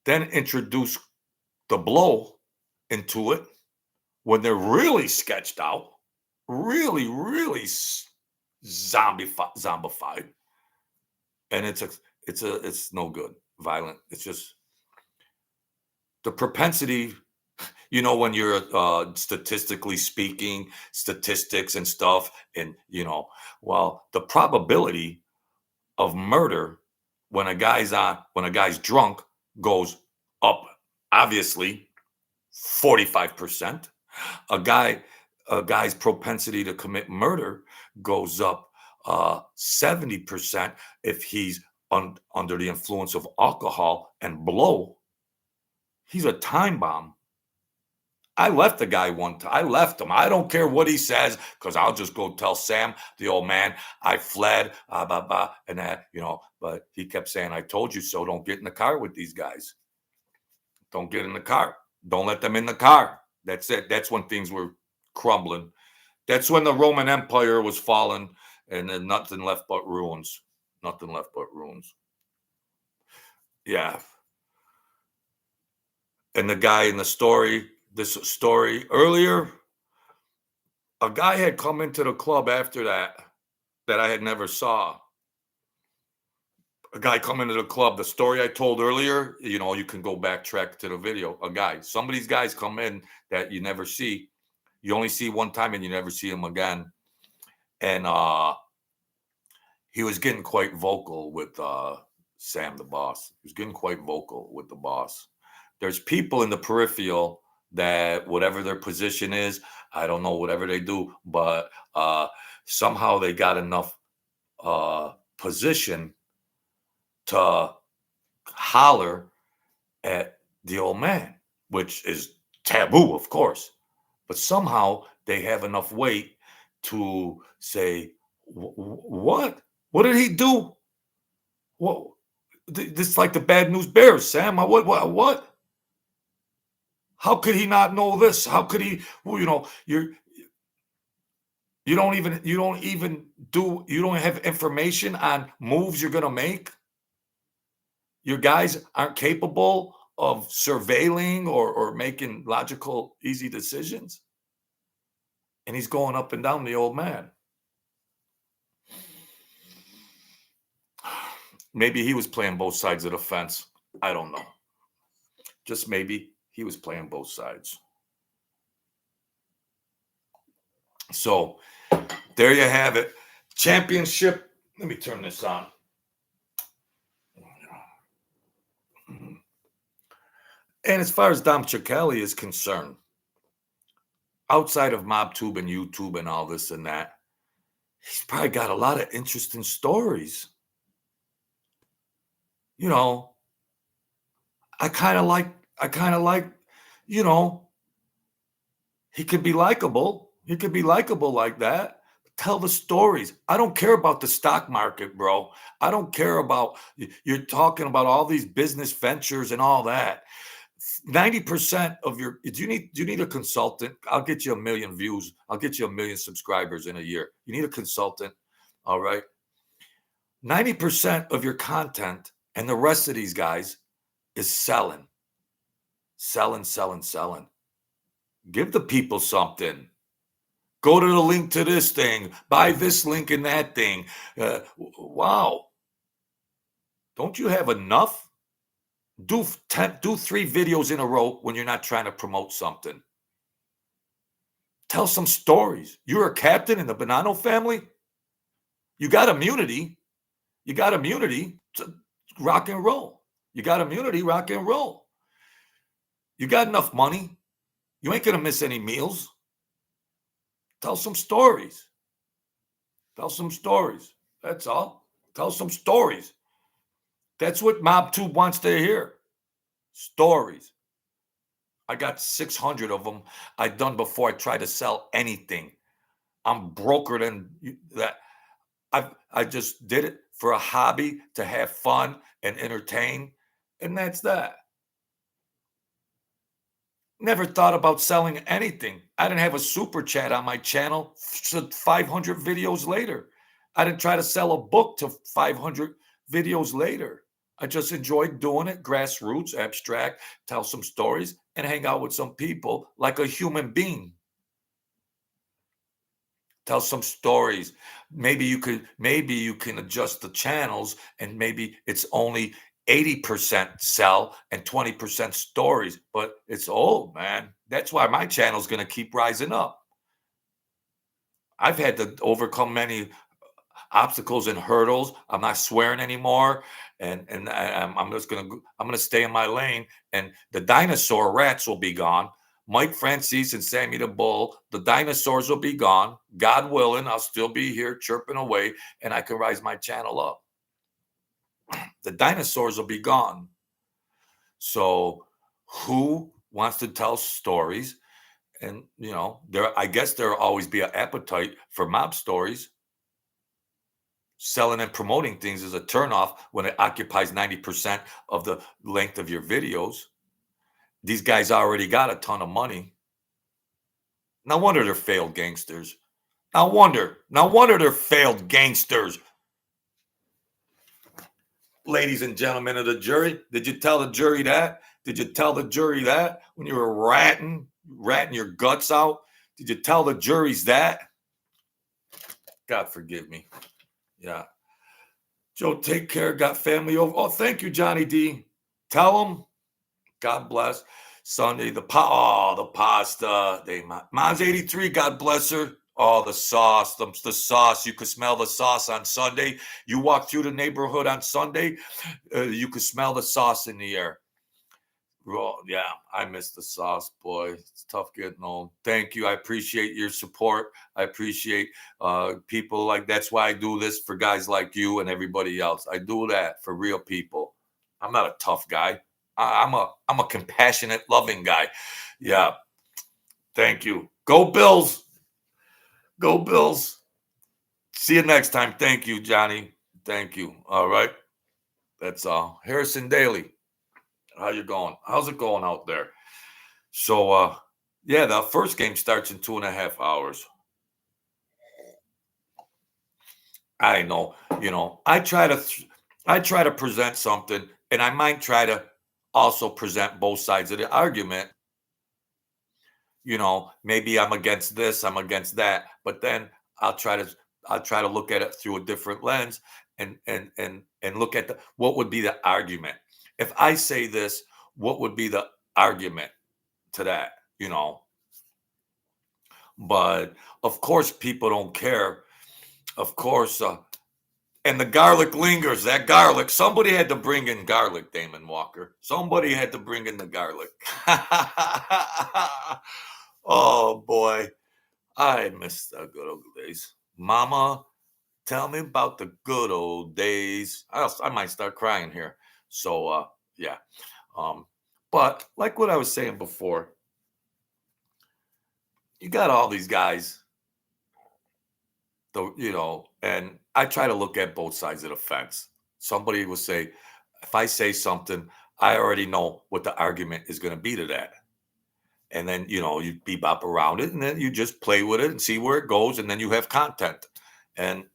then introduce the blow into it, when they're really sketched out, really, really zombified, and it's no good, violent. It's just the propensity, when you're statistically speaking, statistics and stuff, and well, the probability of murder when a guy's drunk goes up, obviously 45%. A guy's propensity to commit murder goes up 70% if he's under the influence of alcohol and blow. He's a time bomb. I left the guy one time. I left him. I don't care what he says, because I'll just go tell Sam, the old man, I fled, and that, but he kept saying, I told you so. Don't get in the car with these guys. Don't get in the car. Don't let them in the car. That's it. That's when things were crumbling. That's when the Roman Empire was falling, and then nothing left but ruins. Nothing left but ruins. Yeah. And the guy in the story, this story earlier. A guy had come into the club after that I had never saw. A guy come into the club. The story I told earlier, you can go backtrack to the video. A guy, some of these guys come in that you never see. You only see one time and you never see him again. And he was getting quite vocal with Sam the boss. He was getting quite vocal with the boss. There's people in the peripheral that whatever their position is, I don't know, whatever they do, but somehow they got enough position to holler at the old man, which is taboo, of course. But somehow they have enough weight to say, what? What did he do? What? This is like the bad news bears, Sam. What? How could he not know this? How could he? Well, you don't have information on moves you're gonna make. Your guys aren't capable of surveilling or making logical, easy decisions. And he's going up and down the old man. Maybe he was playing both sides of the fence. I don't know. Just maybe he was playing both sides. So there you have it. Championship. Let me turn this on. And as far as Dom Ciccelli is concerned, outside of MobTube and YouTube and all this and that, he's probably got a lot of interesting stories. I kind of like, he could be likable. He could be likable like that. Tell the stories. I don't care about the stock market, bro. I don't care about, you're talking about all these business ventures and all that. 90% of your, do you need a consultant? I'll get you 1 million views. I'll get you 1 million subscribers in a year. You need a consultant. All right. 90% of your content and the rest of these guys is selling. Give the people something. Go to the link to this thing. Buy this link and that thing. Wow. Don't you have enough? Do 3 videos in a row when you're not trying to promote something. Tell some stories. You're a captain in the Bonanno family. You got immunity. To rock and roll. You got immunity, rock and roll. You got enough money. You ain't going to miss any meals. Tell some stories. That's all. Tell some stories. That's what MobTube wants to hear. Stories. I got 600 of them I've done before I try to sell anything. I'm broker than that. I just did it for a hobby to have fun and entertain. And that's that. Never thought about selling anything. I didn't have a super chat on my channel 500 videos later. I didn't try to sell a book to 500 videos later. I just enjoyed doing it, grassroots, abstract, tell some stories, and hang out with some people like a human being. Tell some stories. Maybe you can adjust the channels and maybe it's only 80% sell and 20% stories, but it's old, man. That's why my channel's going to keep rising up. I've had to overcome many obstacles and hurdles. I'm not swearing anymore, and I'm gonna stay in my lane. And the dinosaur rats will be gone. Mike Francis and Sammy the Bull, the dinosaurs will be gone. God willing, I'll still be here chirping away, and I can rise my channel up. The dinosaurs will be gone. So, who wants to tell stories? And I guess there'll always be an appetite for mob stories. Selling and promoting things is a turnoff when it occupies 90% of the length of your videos. These guys already got a ton of money. No wonder they're failed gangsters. No wonder they're failed gangsters. Ladies and gentlemen of the jury, did you tell the jury that? Did you tell the jury that when you were ratting ratting your guts out? Did you tell the juries that? God forgive me. Yeah. Joe, take care. Got family over. Oh, thank you, Johnny D. Tell them. God bless. Sunday, the pasta. Mom's 83. God bless her. Oh, the sauce. The sauce. You could smell the sauce on Sunday. You walk through the neighborhood on Sunday, you could smell the sauce in the air. Oh, yeah, I miss the sauce, boy. It's tough getting old. Thank you. I appreciate your support. I appreciate people like that's why I do this for guys like you and everybody else. I do that for real people. I'm not a tough guy. I'm a compassionate, loving guy. Yeah. Thank you. Go Bills. Go Bills. See you next time. Thank you, Johnny. Thank you. All right. That's all. Harrison Daly. How you going? How's it going out there? So yeah, the first game starts in 2.5 hours. I know, I try to present something, and I might try to also present both sides of the argument. Maybe I'm against this, I'm against that, but then I'll try to look at it through a different lens and look at what would be the argument. If I say this, what would be the argument to that, But of course, people don't care. Of course, and the garlic lingers. That garlic. Somebody had to bring in garlic, Damon Walker. Somebody had to bring in the garlic. Oh boy, I miss the good old days. Mama, tell me about the good old days. I might start crying here. So yeah. But like what I was saying before, you got all these guys, and I try to look at both sides of the fence. Somebody will say, if I say something, I already know what the argument is going to be to that. And then, you bebop around it, and then you just play with it and see where it goes, and then you have content. And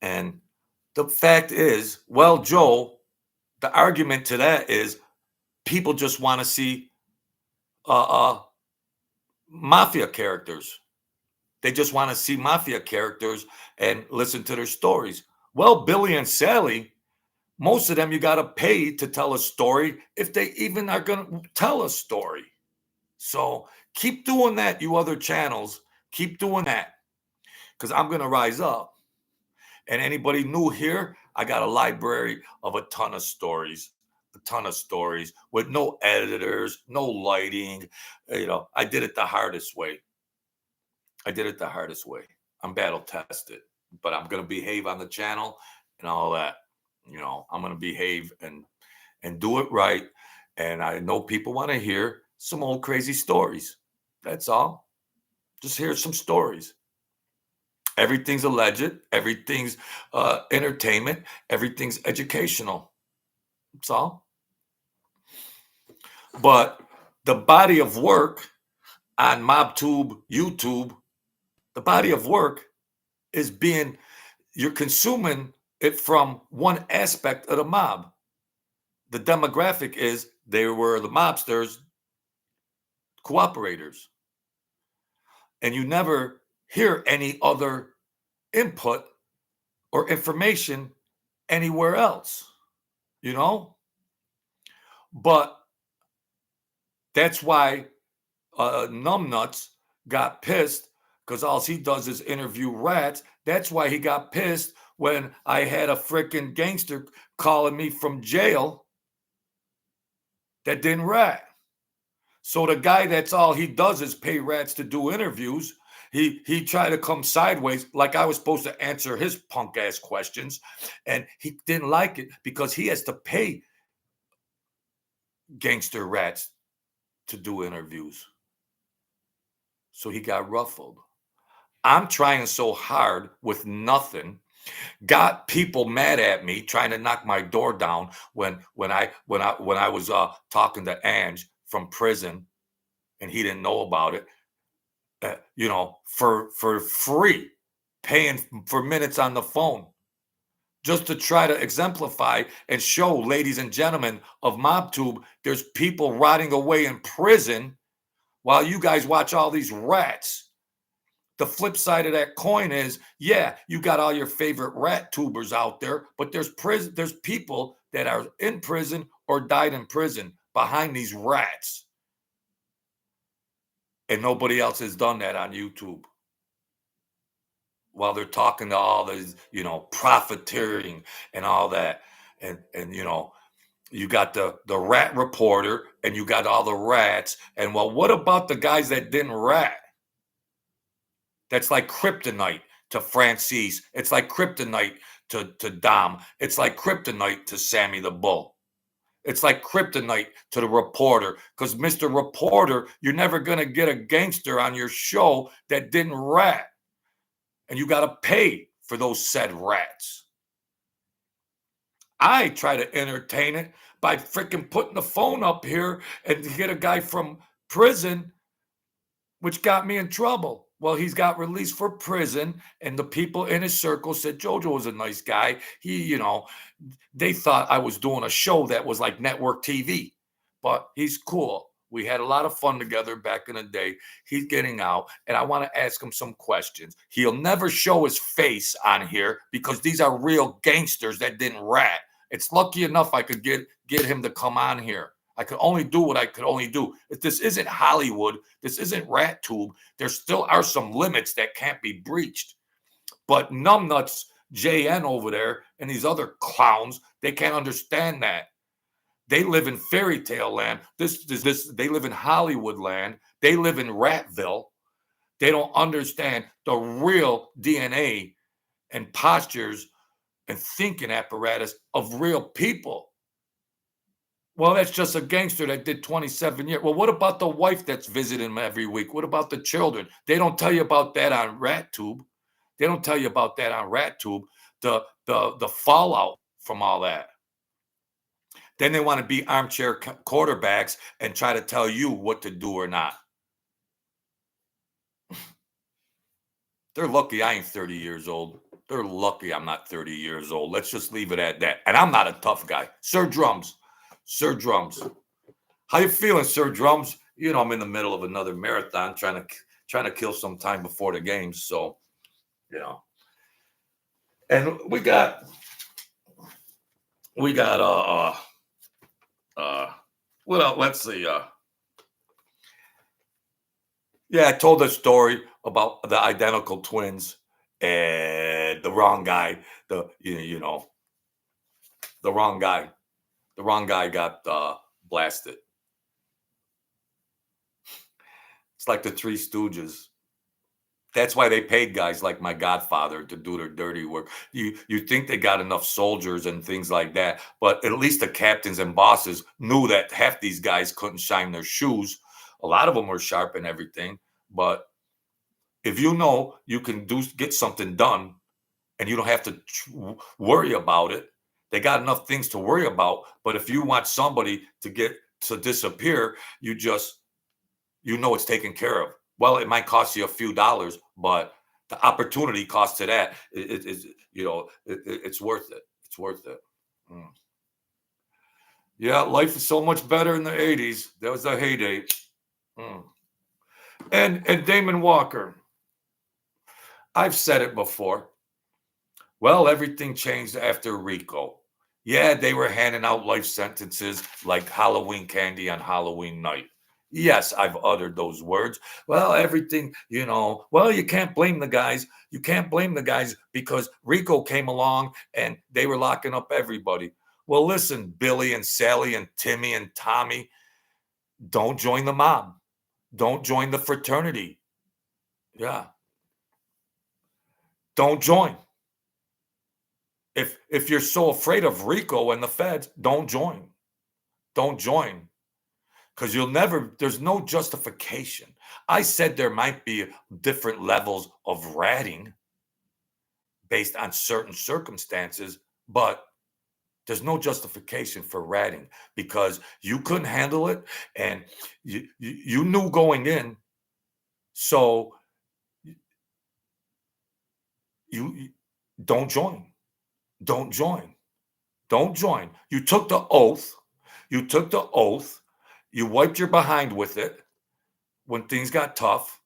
the fact is, well, Joe, the argument to that is people just want to see mafia characters. They just want to see mafia characters and listen to their stories. Well, Billy and Sally, most of them you got to pay to tell a story if they even are going to tell a story. So keep doing that, you other channels. Keep doing that, because I'm going to rise up. And anybody new here, I got a library of a ton of stories with no editors, no lighting. I did it the hardest way. I'm battle tested, but I'm going to behave on the channel and all that. I'm going to behave and do it right. And I know people want to hear some old crazy stories. That's all. Just hear some stories. Everything's alleged. Everything's entertainment. Everything's educational. That's all. But the body of work on MobTube, YouTube, the body of work is you're consuming it from one aspect of the mob. The demographic is they were the mobsters, cooperators. And you never hear any other input or information anywhere else, But that's why Numbnuts got pissed, because all he does is interview rats. That's why he got pissed when I had a freaking gangster calling me from jail that didn't rat. So the guy, that's all he does is pay rats to do interviews. He tried to come sideways, like I was supposed to answer his punk ass questions, and he didn't like it because he has to pay gangster rats to do interviews. So he got ruffled. I'm trying so hard with nothing, got people mad at me, trying to knock my door down when I was talking to Ange from prison, and he didn't know about it. For free, paying for minutes on the phone, just to try to exemplify and show, ladies and gentlemen of MobTube, there's people rotting away in prison while you guys watch all these rats. The flip side of that coin is, yeah, you got all your favorite rat tubers out there, but there's people that are in prison or died in prison behind these rats. And nobody else has done that on YouTube. While they're talking to all these, profiteering and all that. And you got the rat reporter and you got all the rats. And well, what about the guys that didn't rat? That's like kryptonite to Francis. It's like kryptonite to Dom. It's like kryptonite to Sammy the Bull. It's like kryptonite to the reporter. Because Mr. Reporter, you're never gonna get a gangster on your show that didn't rat. And you gotta pay for those said rats. I try to entertain it by freaking putting the phone up here and to get a guy from prison, which got me in trouble. Well, he's got released for prison, and the people in his circle said Jojo was a nice guy. They thought I was doing a show that was like network TV, but he's cool. We had a lot of fun together back in the day. He's getting out, and I want to ask him some questions. He'll never show his face on here because these are real gangsters that didn't rat. It's lucky enough I could get him to come on here. I could only do what I could only do. If this isn't Hollywood, this isn't RatTube, there still are some limits that can't be breached. But numbnuts JN over there and these other clowns, they can't understand that. They live in fairy tale land. They live in Hollywood land. They live in Ratville. They don't understand the real DNA and postures and thinking apparatus of real people. Well, that's just a gangster that did 27 years. Well, what about the wife that's visiting him every week? What about the children? They don't tell you about that on RatTube. They don't tell you about that on RatTube. The fallout from all that. Then they want to be armchair quarterbacks and try to tell you what to do or not. They're lucky I ain't 30 years old. They're lucky I'm not 30 years old. Let's just leave it at that. And I'm not a tough guy. Sir Drums. How you feeling, Sir Drums? I'm in the middle of another marathon trying to kill some time before the games. So, and we got well, let's see. Yeah, I told a story about the identical twins and the wrong guy. The wrong guy. The wrong guy got blasted. It's like the Three Stooges. That's why they paid guys like my godfather to do their dirty work. You think they got enough soldiers and things like that, but at least the captains and bosses knew that half these guys couldn't shine their shoes. A lot of them were sharp and everything, but if you know you can get something done and you don't have to worry about it, they got enough things to worry about. But if you want somebody to disappear, it's taken care of. Well, it might cost you a few dollars, but the opportunity cost to that it's worth it. It's worth it. Yeah, life is so much better in the 80s. That was the heyday. And Damon Walker. I've said it before. Well, everything changed after Rico. Yeah, they were handing out life sentences like Halloween candy on Halloween night. Yes, I've uttered those words. Well, everything, you can't blame the guys. You can't blame the guys because Rico came along and they were locking up everybody. Well, listen, Billy and Sally and Timmy and Tommy, don't join the mob. Don't join the fraternity. Yeah. Don't join. If you're so afraid of Rico and the feds, don't join. Don't join. Because there's no justification. I said there might be different levels of ratting based on certain circumstances, but there's no justification for ratting because you couldn't handle it and you knew going in. So you don't join. Don't join. Don't join. You took the oath. You wiped your behind with it. when things got tough,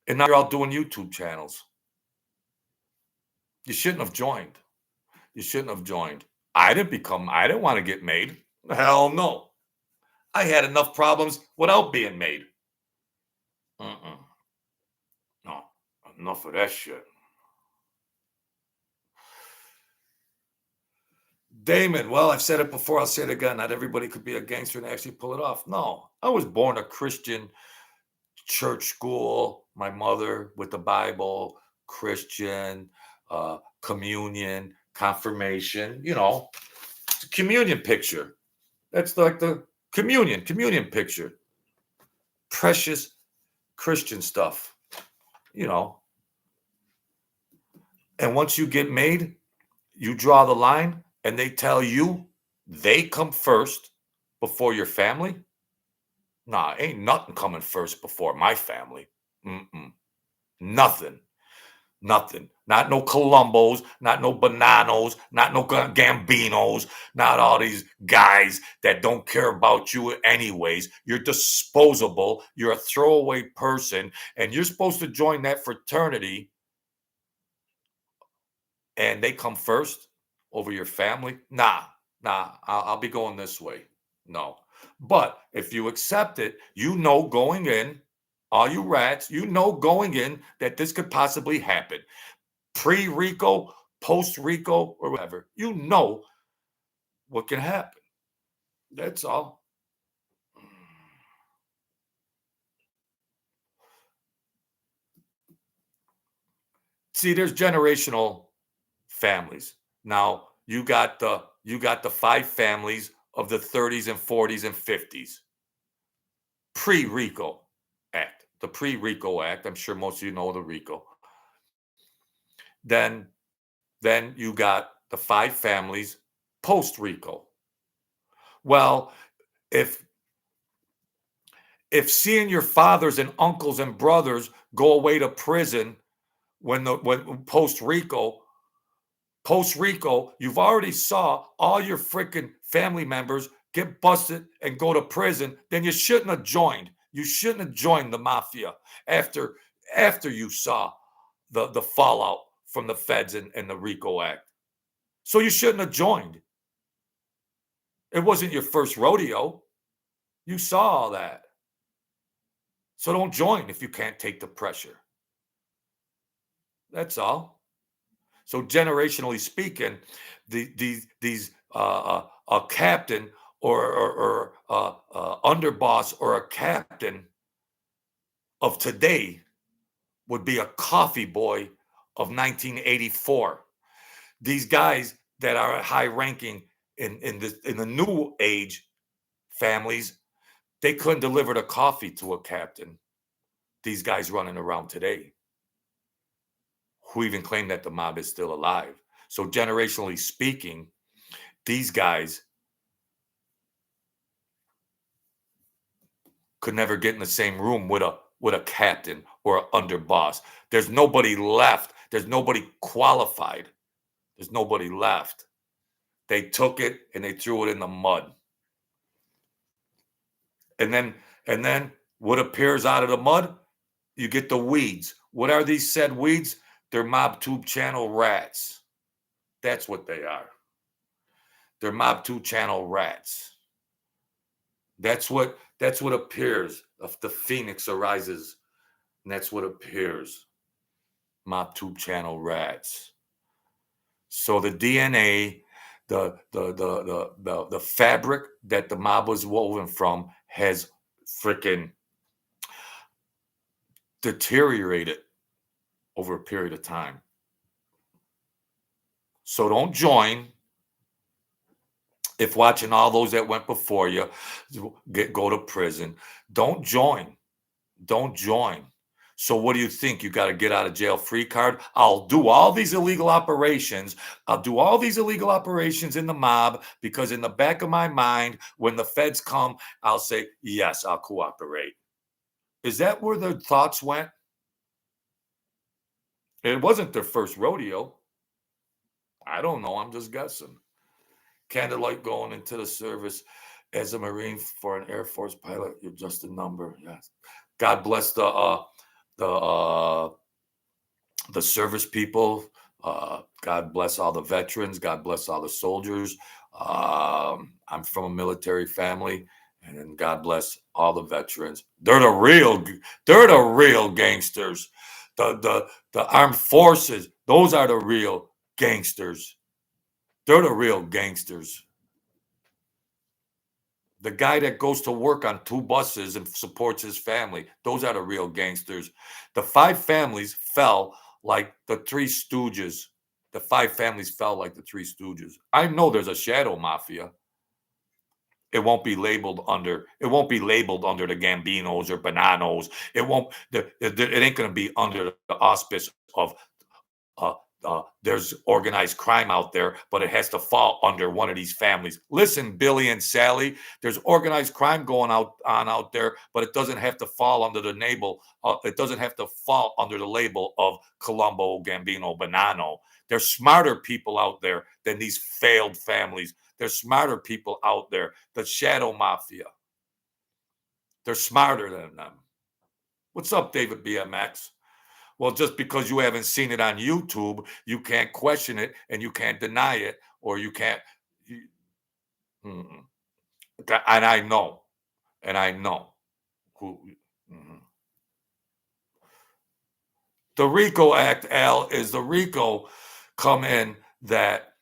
and now you're all doing YouTube channels. You shouldn't have joined. You shouldn't have joined. I didn't want to get made. Hell no. I had enough problems without being made. No, enough of that shit. Damon, well, I've said it before, I'll say it again. Not everybody could be a gangster and actually pull it off. No, I was born a Christian church school, my mother with the Bible, Christian, communion, confirmation, it's a communion picture. That's like the communion picture. Precious Christian stuff, you know. And once you get made, you draw the line and they tell you they come first before your family. Nah, ain't nothing coming first before my family. Nothing. Nothing. Not no Columbos, not no Bananos, not no Gambinos, not all these guys that don't care about you anyways. You're disposable. You're a throwaway person, and you're supposed to join that fraternity, and they come first over your family. Nah, I'll be going this way. No. But if you accept it, going in, all you rats, going in that this could possibly happen. Pre-RICO, post-RICO, or whatever. You know what can happen. That's all. See, there's generational families. Now, you got the 5 families of the 30s and 40s and 50s. Pre-RICO Act. The pre-RICO Act. I'm sure most of you know the RICO. Then you got the 5 families post-RICO. Well, if seeing your fathers and uncles and brothers go away to prison when post-RICO, you've already saw all your freaking family members get busted and go to prison, then you shouldn't have joined. You shouldn't have joined the mafia after you saw the fallout from the feds and the RICO Act. So you shouldn't have joined. It wasn't your first rodeo. You saw all that. So don't join if you can't take the pressure. That's all. So generationally speaking, a captain or underboss or a captain of today would be a coffee boy of 1984. These guys that are high ranking in the new age families, they couldn't deliver the coffee to a captain. These guys running around today, who even claim that the mob is still alive. So generationally speaking, these guys could never get in the same room with a captain or an underboss. There's nobody left. There's nobody qualified. There's nobody left. They took it and they threw it in the mud. And then what appears out of the mud? You get the weeds. What are these said weeds? They're MobTube channel rats. That's what they are. They're MobTube channel rats. That's what appears. If the phoenix arises, and that's what appears. MobTube channel rats. So the DNA, the fabric that the mob was woven from has freaking deteriorated over a period of time. So don't join. If watching all those that went before you go to prison, don't join. Don't join. So what do you think? You got a get out of jail free card? I'll do all these illegal operations. I'll do all these illegal operations in the mob because in the back of my mind, when the feds come, I'll say, yes, I'll cooperate. Is that where their thoughts went? It wasn't their first rodeo. I don't know. I'm just guessing. Candlelight going into the service. As a Marine for an Air Force pilot, you're just a number. Yes. God bless the the service people. God bless all the veterans. God bless all the soldiers. I'm from a military family, and God bless all the veterans. They're the real gangsters. The armed forces. Those are the real gangsters. They're the real gangsters. The guy that goes to work on 2 buses and supports his family. Those are the real gangsters. The 5 families fell like the Three Stooges. The 5 families fell like the Three Stooges. I know there's a shadow mafia. It won't be labeled under. It won't be labeled under the Gambinos or Bonanos. It won't. It ain't going to be under the auspice of there's organized crime out there, but it has to fall under one of these families. Listen, Billy and Sally, there's organized crime going on out there, but it doesn't have to fall under the label. It doesn't have to fall under the label of Colombo, Gambino, Bonanno. There's smarter people out there than these failed families. There's smarter people out there. The shadow mafia. They're smarter than them. What's up, David BMX? Well, just because you haven't seen it on YouTube, you can't question it and you can't deny it, or you can't. And I know, who. The RICO Act, Al, is the RICO come in that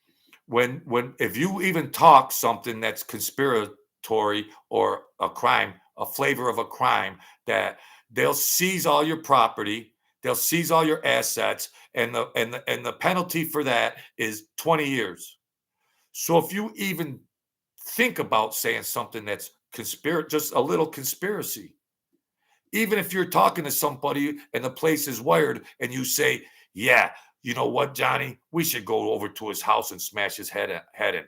when if you even talk something that's conspiratory or a crime, a flavor of a crime, that they'll seize all your property, they'll seize all your assets, and the penalty for that is 20 years. So if you even think about saying something that's just a little conspiracy, even if you're talking to somebody and the place is wired and you say, yeah, you know what, Johnny, we should go over to his house and smash his head in.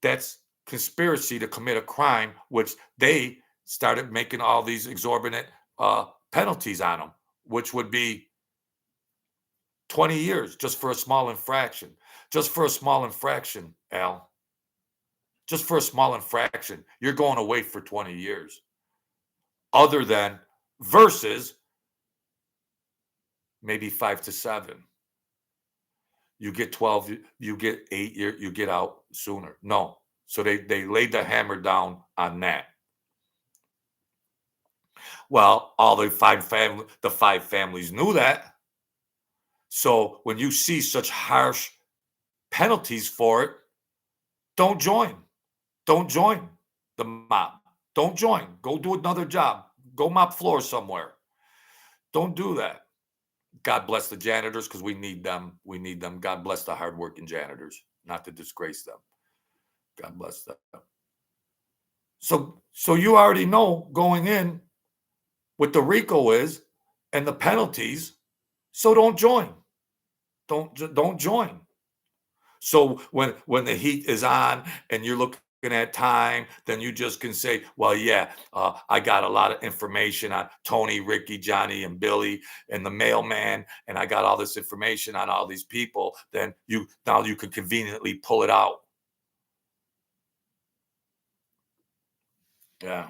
That's conspiracy to commit a crime, which they started making all these exorbitant penalties on them, which would be 20 years just for a small infraction. Just for a small infraction, Al. Just for a small infraction, you're going away for 20 years. Other than versus maybe 5 to 7. You get 12, you get 8 years, you get out sooner. No. So they laid the hammer down on that. Well, all the 5 families knew that. So when you see such harsh penalties for it, don't join. Don't join the mob. Don't join. Go do another job. Go mop floors somewhere. Don't do that. God bless the janitors, because we need them. We need them. God bless the hardworking janitors, not to disgrace them. God bless them. So you already know going in what the RICO is and the penalties. So don't join. Don't join. So when the heat is on and you're looking at time, then you just can say, well, yeah, I got a lot of information on Tony, Ricky, Johnny, and Billy, and the mailman, and I got all this information on all these people. Then now you can conveniently pull it out. Yeah.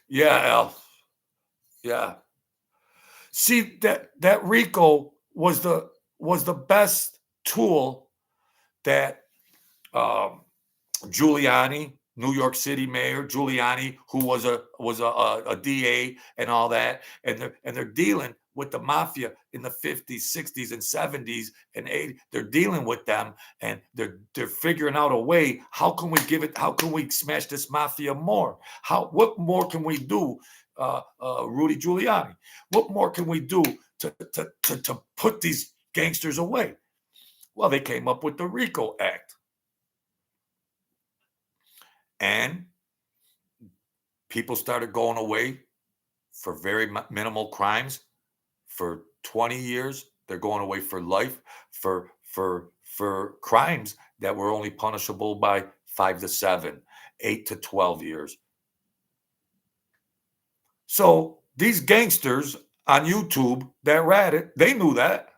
Yeah, Al. Yeah. See, that RICO was the best tool that Giuliani, New York City Mayor Giuliani, who was a DA and all that, and they're dealing with the mafia in the 50s, 60s, and 70s and 80s. They're dealing with them, and they're figuring out a way. How can we how can we smash this mafia more? What more can we do, Rudy Giuliani? What more can we do to put these gangsters away? Well, they came up with the RICO Act. And people started going away for very minimal crimes for 20 years. They're going away for life for crimes that were only punishable by 5 to 7, 8 to 12 years. So these gangsters on YouTube that rat it, they knew that.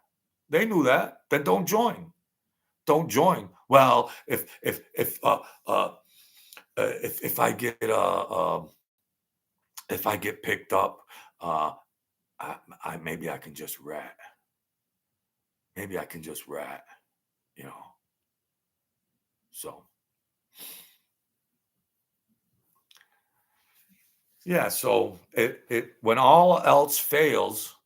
They knew that. Then don't join. Don't join Well, if I get if I get picked up, uh, I maybe I can just rat. Maybe I can just rat, you know. So yeah, so it when all else fails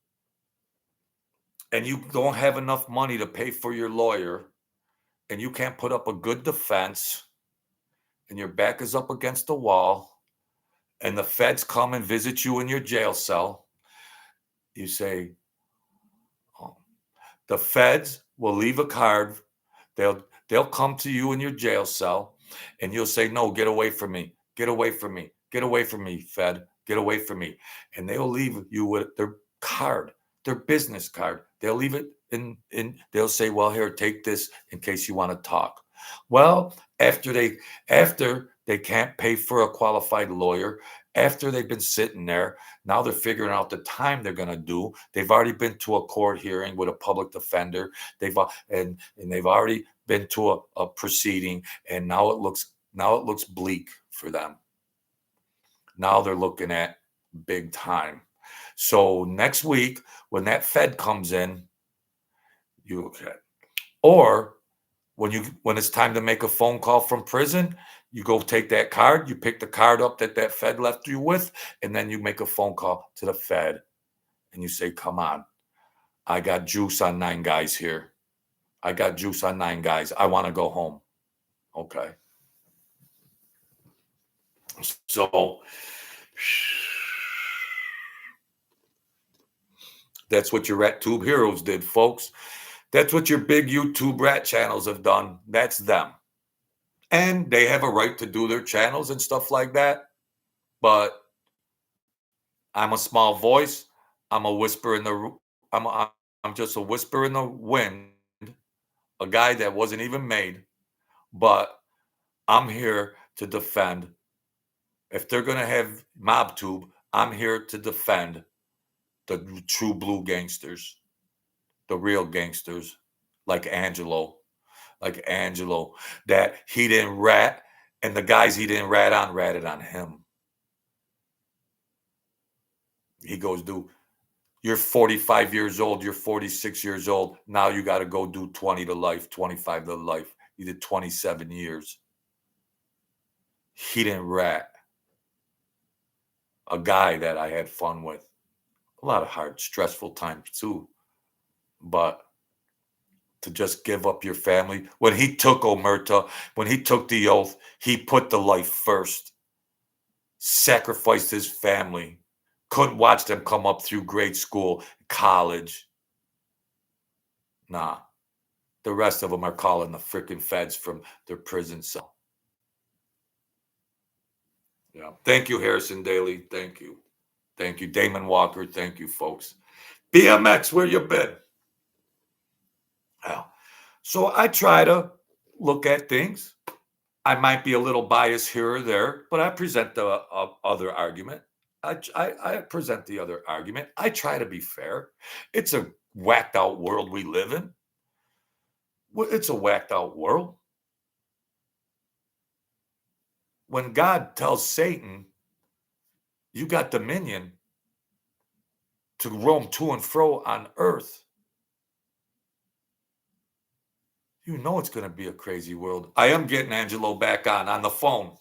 and you don't have enough money to pay for your lawyer and you can't put up a good defense and your back is up against the wall and the feds come and visit you in your jail cell, you say, oh, the feds will leave a card. They'll come to you in your jail cell and you'll say, no, get away from me. Get away from me. Get away from me, Fed. Get away from me. And they'll leave you with their card, their business card. They'll leave it they'll say, well, here, take this in case you want to talk. Well, after they can't pay for a qualified lawyer, after they've been sitting there, now they're figuring out the time they're going to do. They've already been to a court hearing with a public defender. And they've already been to a proceeding, and now it looks bleak for them. Now they're looking at big time. So next week, when that Fed comes in, you okay. Or when it's time to make a phone call from prison, you go take that card, you pick the card up that Fed left you with, and then you make a phone call to the Fed and you say, come on, I got juice on 9 guys here. I got juice on 9 guys. I want to go home. Okay. So that's what your Rat Tube heroes did, folks. That's what your big YouTube rat channels have done. That's them. And they have a right to do their channels and stuff like that. But I'm a small voice. I'm a whisper in the I'm just a whisper in the wind, a guy that wasn't even made, but I'm here to defend. If they're going to have MobTube, I'm here to defend the true blue gangsters, the real gangsters, like Angelo, that he didn't rat, and the guys he didn't rat on ratted on him. He goes, dude, you're 45 years old, you're 46 years old. Now you got to go do 20 to life, 25 to life. You did 27 years. He didn't rat. A guy that I had fun with. A lot of hard, stressful times too. But to just give up your family. When he took Omerta, when he took the oath, he put the life first. Sacrificed his family. Couldn't watch them come up through grade school, college. Nah. The rest of them are calling the freaking feds from their prison cell. Yeah. Thank you, Harrison Daly. Thank you. Thank you, Damon Walker. Thank you, folks. BMX, where you been? Well, so I try to look at things. I might be a little biased here or there, but I present the other argument. I present the other argument. I try to be fair. It's a whacked out world we live in. It's a whacked out world. When God tells Satan, you got dominion to roam to and fro on earth, you know it's going to be a crazy world. I am getting Angelo back on the phone.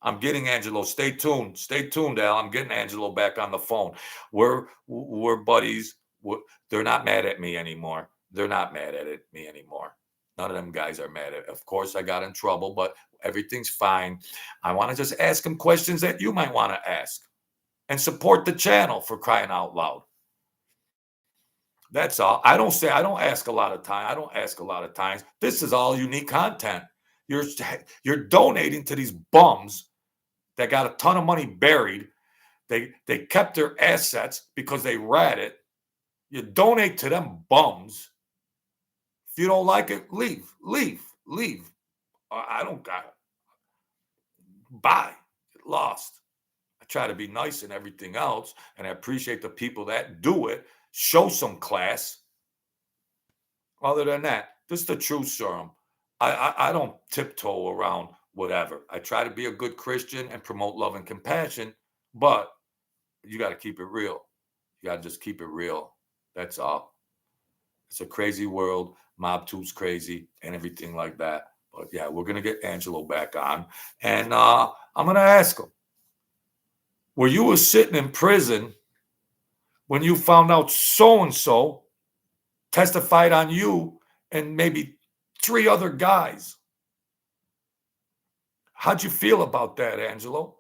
I'm getting Angelo. Stay tuned. Stay tuned, Al. I'm getting Angelo back on the phone. We're buddies. They're not mad at me anymore. They're not mad at me anymore. None of them guys are mad at. Of course, I got in trouble, but everything's fine. I want to just ask them questions that you might want to ask and support the channel, for crying out loud. That's all. I don't ask a lot of time. I don't ask a lot of times. This is all unique content. You're donating to these bums that got a ton of money buried. They kept their assets because they ratted. You donate to them bums. If you don't like it, leave. I don't got it. Bye. Get lost. I try to be nice and everything else, and I appreciate the people that do it. Show some class. Other than that, this is the truth serum. I don't tiptoe around whatever. I try to be a good Christian and promote love and compassion, but you got to keep it real. You got to just keep it real. That's all. It's a crazy world. MobTube's crazy and everything like that. But yeah, we're gonna get Angelo back on, and I'm gonna ask him, where you were sitting in prison when you found out so and so testified on you and maybe 3 other guys. How'd you feel about that, Angelo?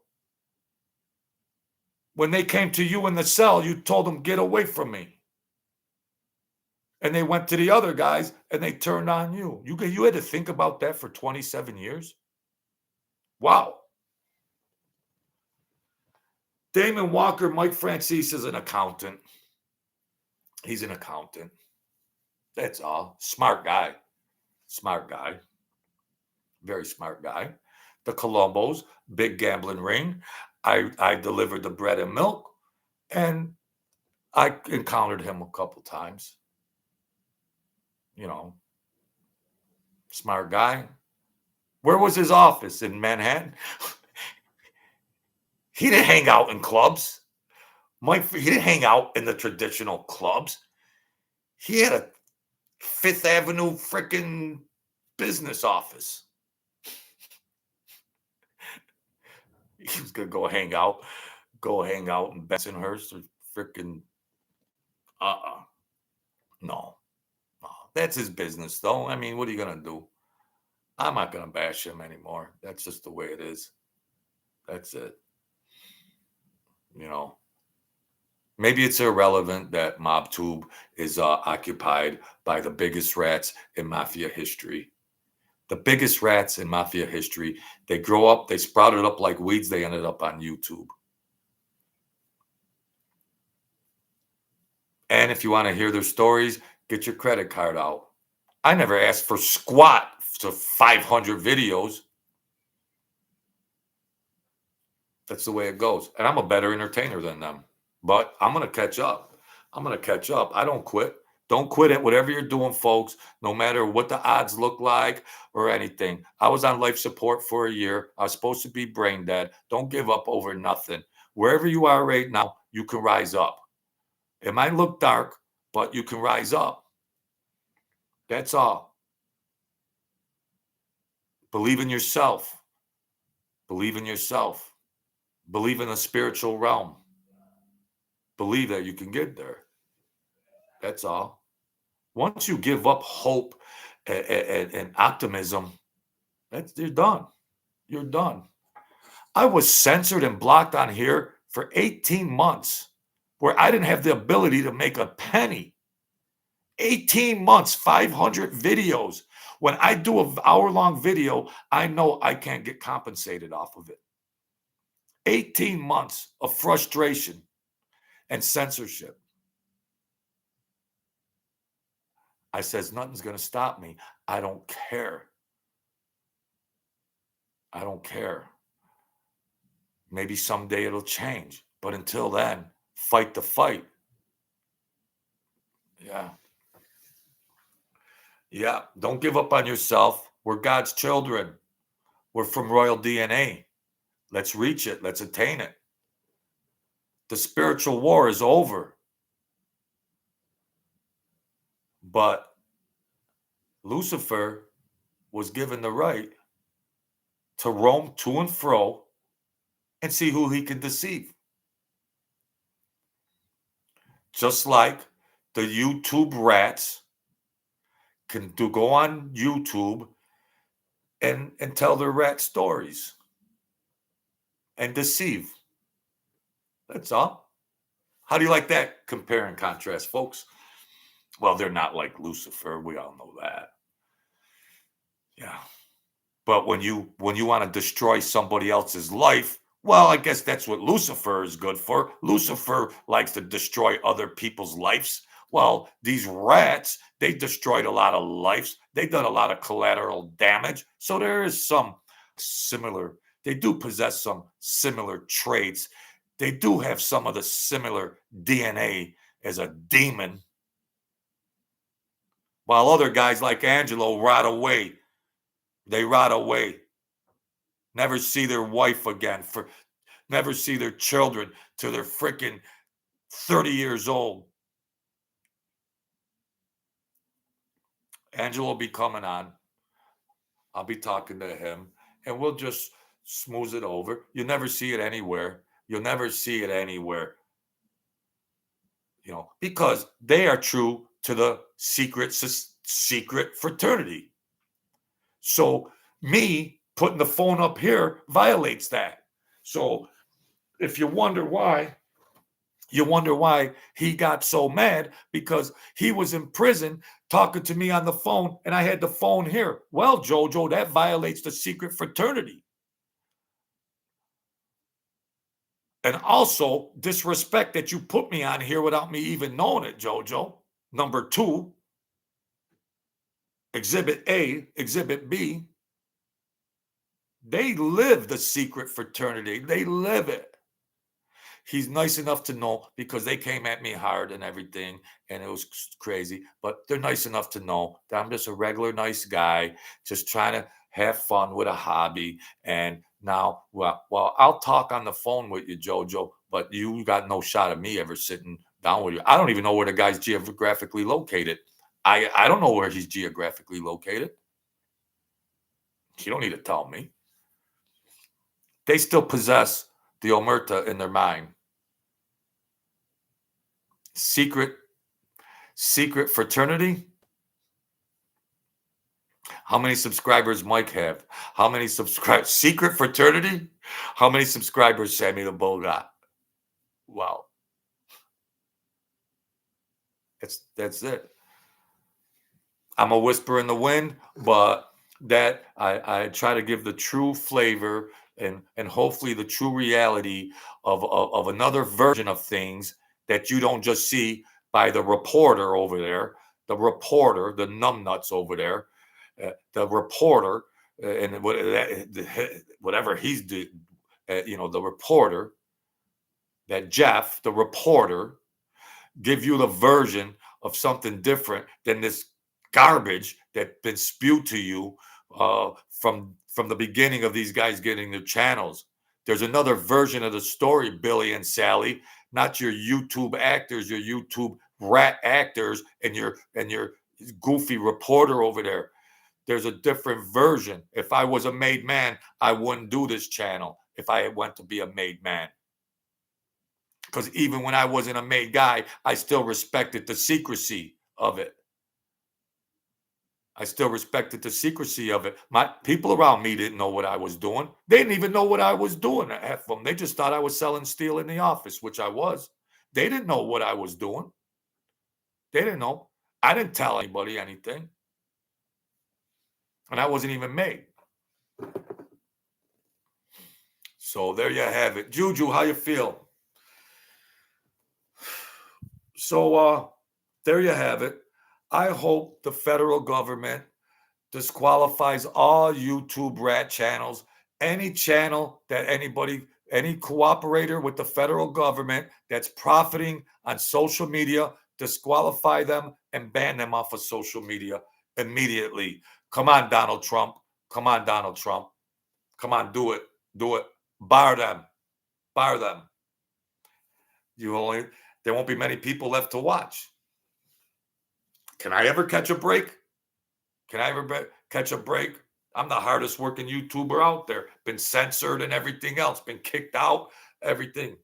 When they came to you in the cell, you told them, get away from me. And they went to the other guys and they turned on you. You had to think about that for 27 years? Wow. Damon Walker, Mike Francis is an accountant. He's an accountant. That's all. Smart guy. Smart guy. Very smart guy. The Colombos, big gambling ring. I delivered the bread and milk, and I encountered him a couple times. You know, smart guy. Where was his office? In Manhattan? He didn't hang out in clubs. He didn't hang out in the traditional clubs. He had a Fifth Avenue freaking business office. He was gonna go hang out in Bensonhurst or freaking no. That's his business though. I mean, what are you gonna do? I'm not gonna bash him anymore. That's just the way it is. That's it. You know. Maybe it's irrelevant that MobTube is occupied by the biggest rats in Mafia history. The biggest rats in Mafia history. They grow up, they sprouted up like weeds, they ended up on YouTube. And if you want to hear their stories, get your credit card out. I never asked for squat to 500 videos. That's the way it goes. And I'm a better entertainer than them. But I'm going to catch up. I don't quit. Don't quit at whatever you're doing, folks, no matter what the odds look like or anything. I was on life support for a year. I was supposed to be brain dead. Don't give up over nothing. Wherever you are right now, you can rise up. It might look dark, but you can rise up. That's all. Believe in yourself. Believe in yourself. Believe in the spiritual realm. Believe that you can get there. That's all. Once you give up hope and optimism, you're done. You're done. I was censored and blocked on here for 18 months where I didn't have the ability to make a penny. 18 months, 500 videos. When I do an hour-long video, I know I can't get compensated off of it. 18 months of frustration and censorship. I says, nothing's going to stop me. I don't care. I don't care. Maybe someday it'll change. But until then, fight the fight. Yeah. Yeah. Don't give up on yourself. We're God's children. We're from royal DNA. Let's reach it. Let's attain it. The spiritual war is over. But Lucifer was given the right to roam to and fro and see who he can deceive. Just like the YouTube rats can go on YouTube and tell their rat stories and deceive. That's all. How do you like that compare and contrast, folks? Well, they're not like Lucifer. We all know that. Yeah. But when you want to destroy somebody else's life, well, I guess that's what Lucifer is good for. Lucifer likes to destroy other people's lives. Well, these rats, they destroyed a lot of lives. They've done a lot of collateral damage. So there is some similar, they do possess some similar traits. They do have some of the similar DNA as a demon. While other guys like Angelo rot away They rot away. Never see their wife again. Never see their children till they're freaking 30 years old. Angelo will be coming on. I'll be talking to him, and we'll just smooth it over. You'll never see it anywhere. You'll never see it anywhere. Because they are true to the secret fraternity. So me putting the phone up here violates that. So if you wonder why he got so mad, because he was in prison talking to me on the phone and I had the phone here. Well, Jojo, that violates the secret fraternity. And also disrespect that you put me on here without me even knowing it, Jojo. Number 2, Exhibit A, Exhibit B, they live the secret fraternity. They live it. He's nice enough to know, because they came at me hard and everything, and it was crazy. But they're nice enough to know that I'm just a regular nice guy, just trying to have fun with a hobby. And now, well, I'll talk on the phone with you, Jojo, but you got no shot of me ever sitting down with you. I don't even know where the guy's geographically located. I don't know where he's geographically located. You don't need to tell me. They still possess the omerta in their mind. Secret fraternity. How many subscribers Mike have? How many secret fraternity? How many subscribers Sammy the Bull got? Wow. That's it. I'm a whisper in the wind, but that I try to give the true flavor and hopefully the true reality of another version of things that you don't just see by the reporter over there, the numbnuts over there, the reporter, and whatever he's doing, the reporter, that Jeff, the reporter, give you the version of something different than this garbage that's been spewed to you from the beginning of these guys getting their channels. There's another version of the story, Billy and Sally, not your YouTube actors, your YouTube rat actors, and your goofy reporter over there. There's a different version. If I was a made man, I wouldn't do this channel if I went to be a made man. Because even when I wasn't a made guy, I still respected the secrecy of it. My people around me didn't know what I was doing. They didn't even know what I was doing, half of them. They just thought I was selling steel in the office, which I was. They didn't know what I was doing. They didn't know. I didn't tell anybody anything. And I wasn't even made. So there you have it. Juju, how you feel? So there you have it. I hope the federal government disqualifies all YouTube rat channels. Any channel that any cooperator with the federal government that's profiting on social media, disqualify them and ban them off of social media immediately. Come on, Donald Trump. Come on, Donald Trump. Come on, do it. Do it. Bar them. Bar them. There won't be many people left to watch. Can I ever catch a break? Catch a break? I'm the hardest working YouTuber out there. Been censored and everything else. Been kicked out, everything.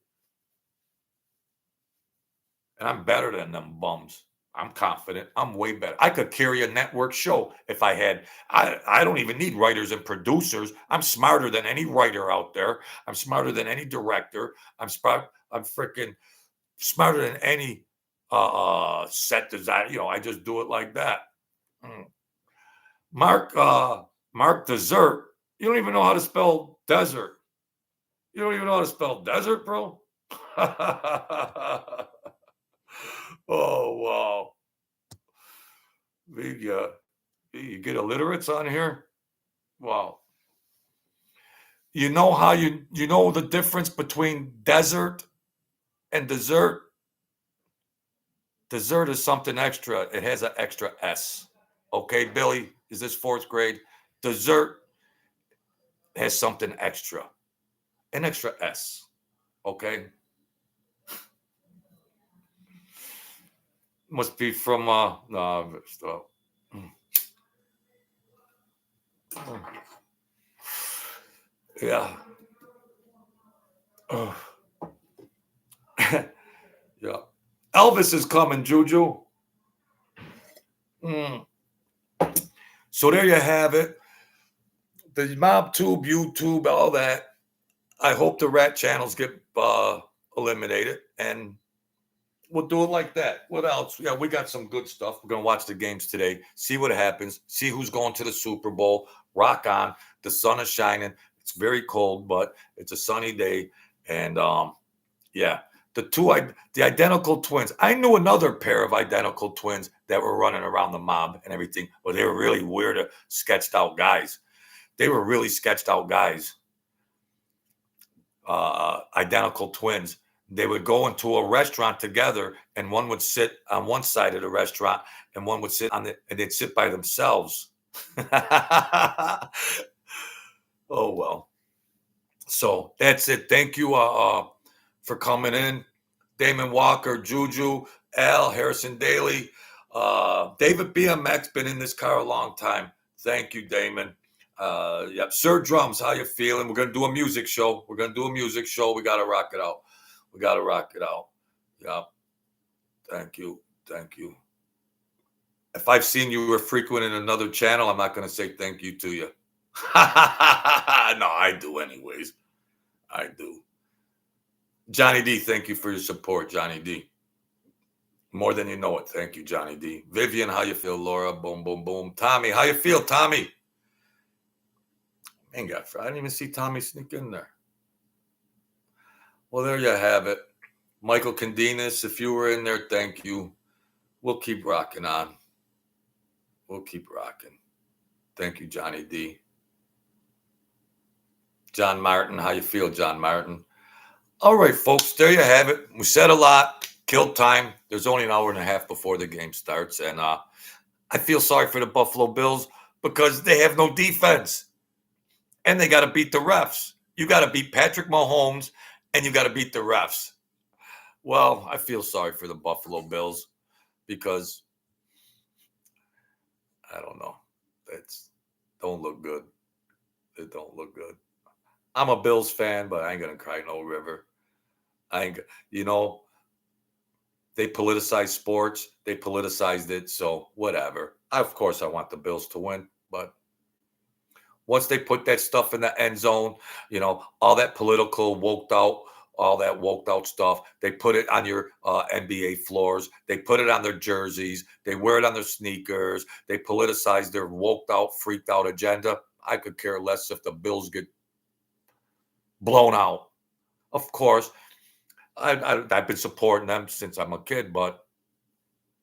And I'm better than them bums. I'm confident. I'm way better. I could carry a network show if I had. I don't even need writers and producers. I'm smarter than any writer out there. I'm smarter than any director. I'm freaking smarter than any set design. I just do it like that. Mark Dessert. You don't even know how to spell desert. You don't even know how to spell desert, bro? Oh, wow. You get illiterates on here? Wow. You know how you know the difference between desert and dessert? Dessert is something extra. It has an extra S. Okay, Billy, is this 4th grade? Dessert has something extra, an extra S. Okay, must be from yeah. Yeah. Elvis is coming, Juju. Mm. So there you have it. The mob tube, YouTube, all that. I hope the rat channels get eliminated, and we'll do it like that. What else? Yeah, we got some good stuff. We're gonna watch the games today, see what happens, see who's going to the Super Bowl. Rock on. The sun is shining. It's very cold, but it's a sunny day, and yeah, the identical twins. I knew another pair of identical twins that were running around the mob and everything, but they were really weird, sketched out guys. They were really sketched out guys. Identical twins. They would go into a restaurant together, and one would sit on one side of the restaurant, and one would sit and they'd sit by themselves. Oh well. So that's it. Thank you for coming in. Damon Walker, Juju, Al, Harrison Daly, David BMX, been in this car a long time. Thank you, Damon. Yep, Sir Drums, how you feeling? We're gonna do a music show. We gotta rock it out. Yep. Thank you. If I've seen you were frequent in another channel, I'm not gonna say thank you to you. No, I do anyways. I do. Johnny D, thank you for your support, Johnny D. More than you know it. Thank you, Johnny D. Vivian, how you feel? Laura, boom, boom, boom. Tommy, how you feel, Tommy? I didn't even see Tommy sneak in there. Well, there you have it. Michael Candinas, if you were in there, thank you. We'll keep rocking on. Thank you, Johnny D. John Martin, how you feel, John Martin? All right, folks, there you have it. We said a lot, killed time. There's only an hour and a half before the game starts, and I feel sorry for the Buffalo Bills because they have no defense, and they got to beat the refs. You got to beat Patrick Mahomes, and you got to beat the refs. Well, I feel sorry for the Buffalo Bills because I don't know. Don't look good. It don't look good. I'm a Bills fan, but I ain't gonna cry no river. They politicized sports. They politicized it. So whatever. Of course, I want the Bills to win. But once they put that stuff in the end zone, all that political all that woked out stuff, they put it on your NBA floors. They put it on their jerseys. They wear it on their sneakers. They politicize their woked out, freaked out agenda. I could care less if the Bills get blown out. Of course, I've been supporting them since I'm a kid, but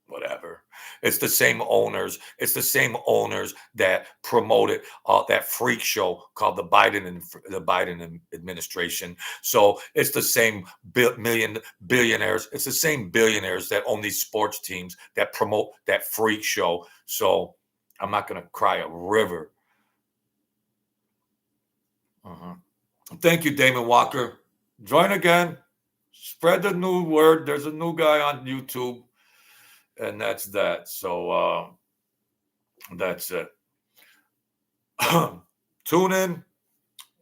whatever. It's the same owners. It's the same owners that promoted that freak show called the Biden administration. So it's the same billionaires. It's the same billionaires that own these sports teams that promote that freak show. So I'm not going to cry a river. Thank you, Damon Walker. Join again. Spread the new word. There's a new guy on YouTube, and that's that. So that's it. Tune in.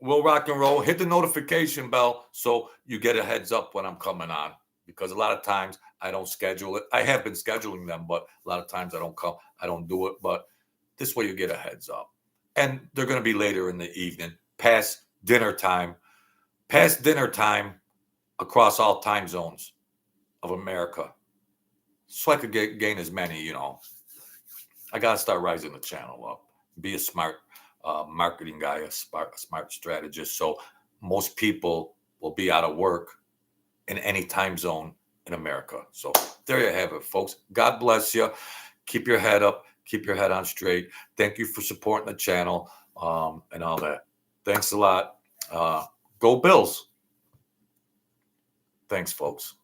We'll rock and roll. Hit the notification bell so you get a heads up when I'm coming on. Because a lot of times I don't schedule it. I have been scheduling them, but a lot of times I don't come. I don't do it. But this way you get a heads up. And they're going to be later in the evening, past dinner time across all time zones of America. So I could gain as many, I got to start rising the channel up. Be a smart marketing guy, a smart strategist. So most people will be out of work in any time zone in America. So there you have it, folks. God bless you. Keep your head up. Keep your head on straight. Thank you for supporting the channel and all that. Thanks a lot. Go Bills. Thanks, folks.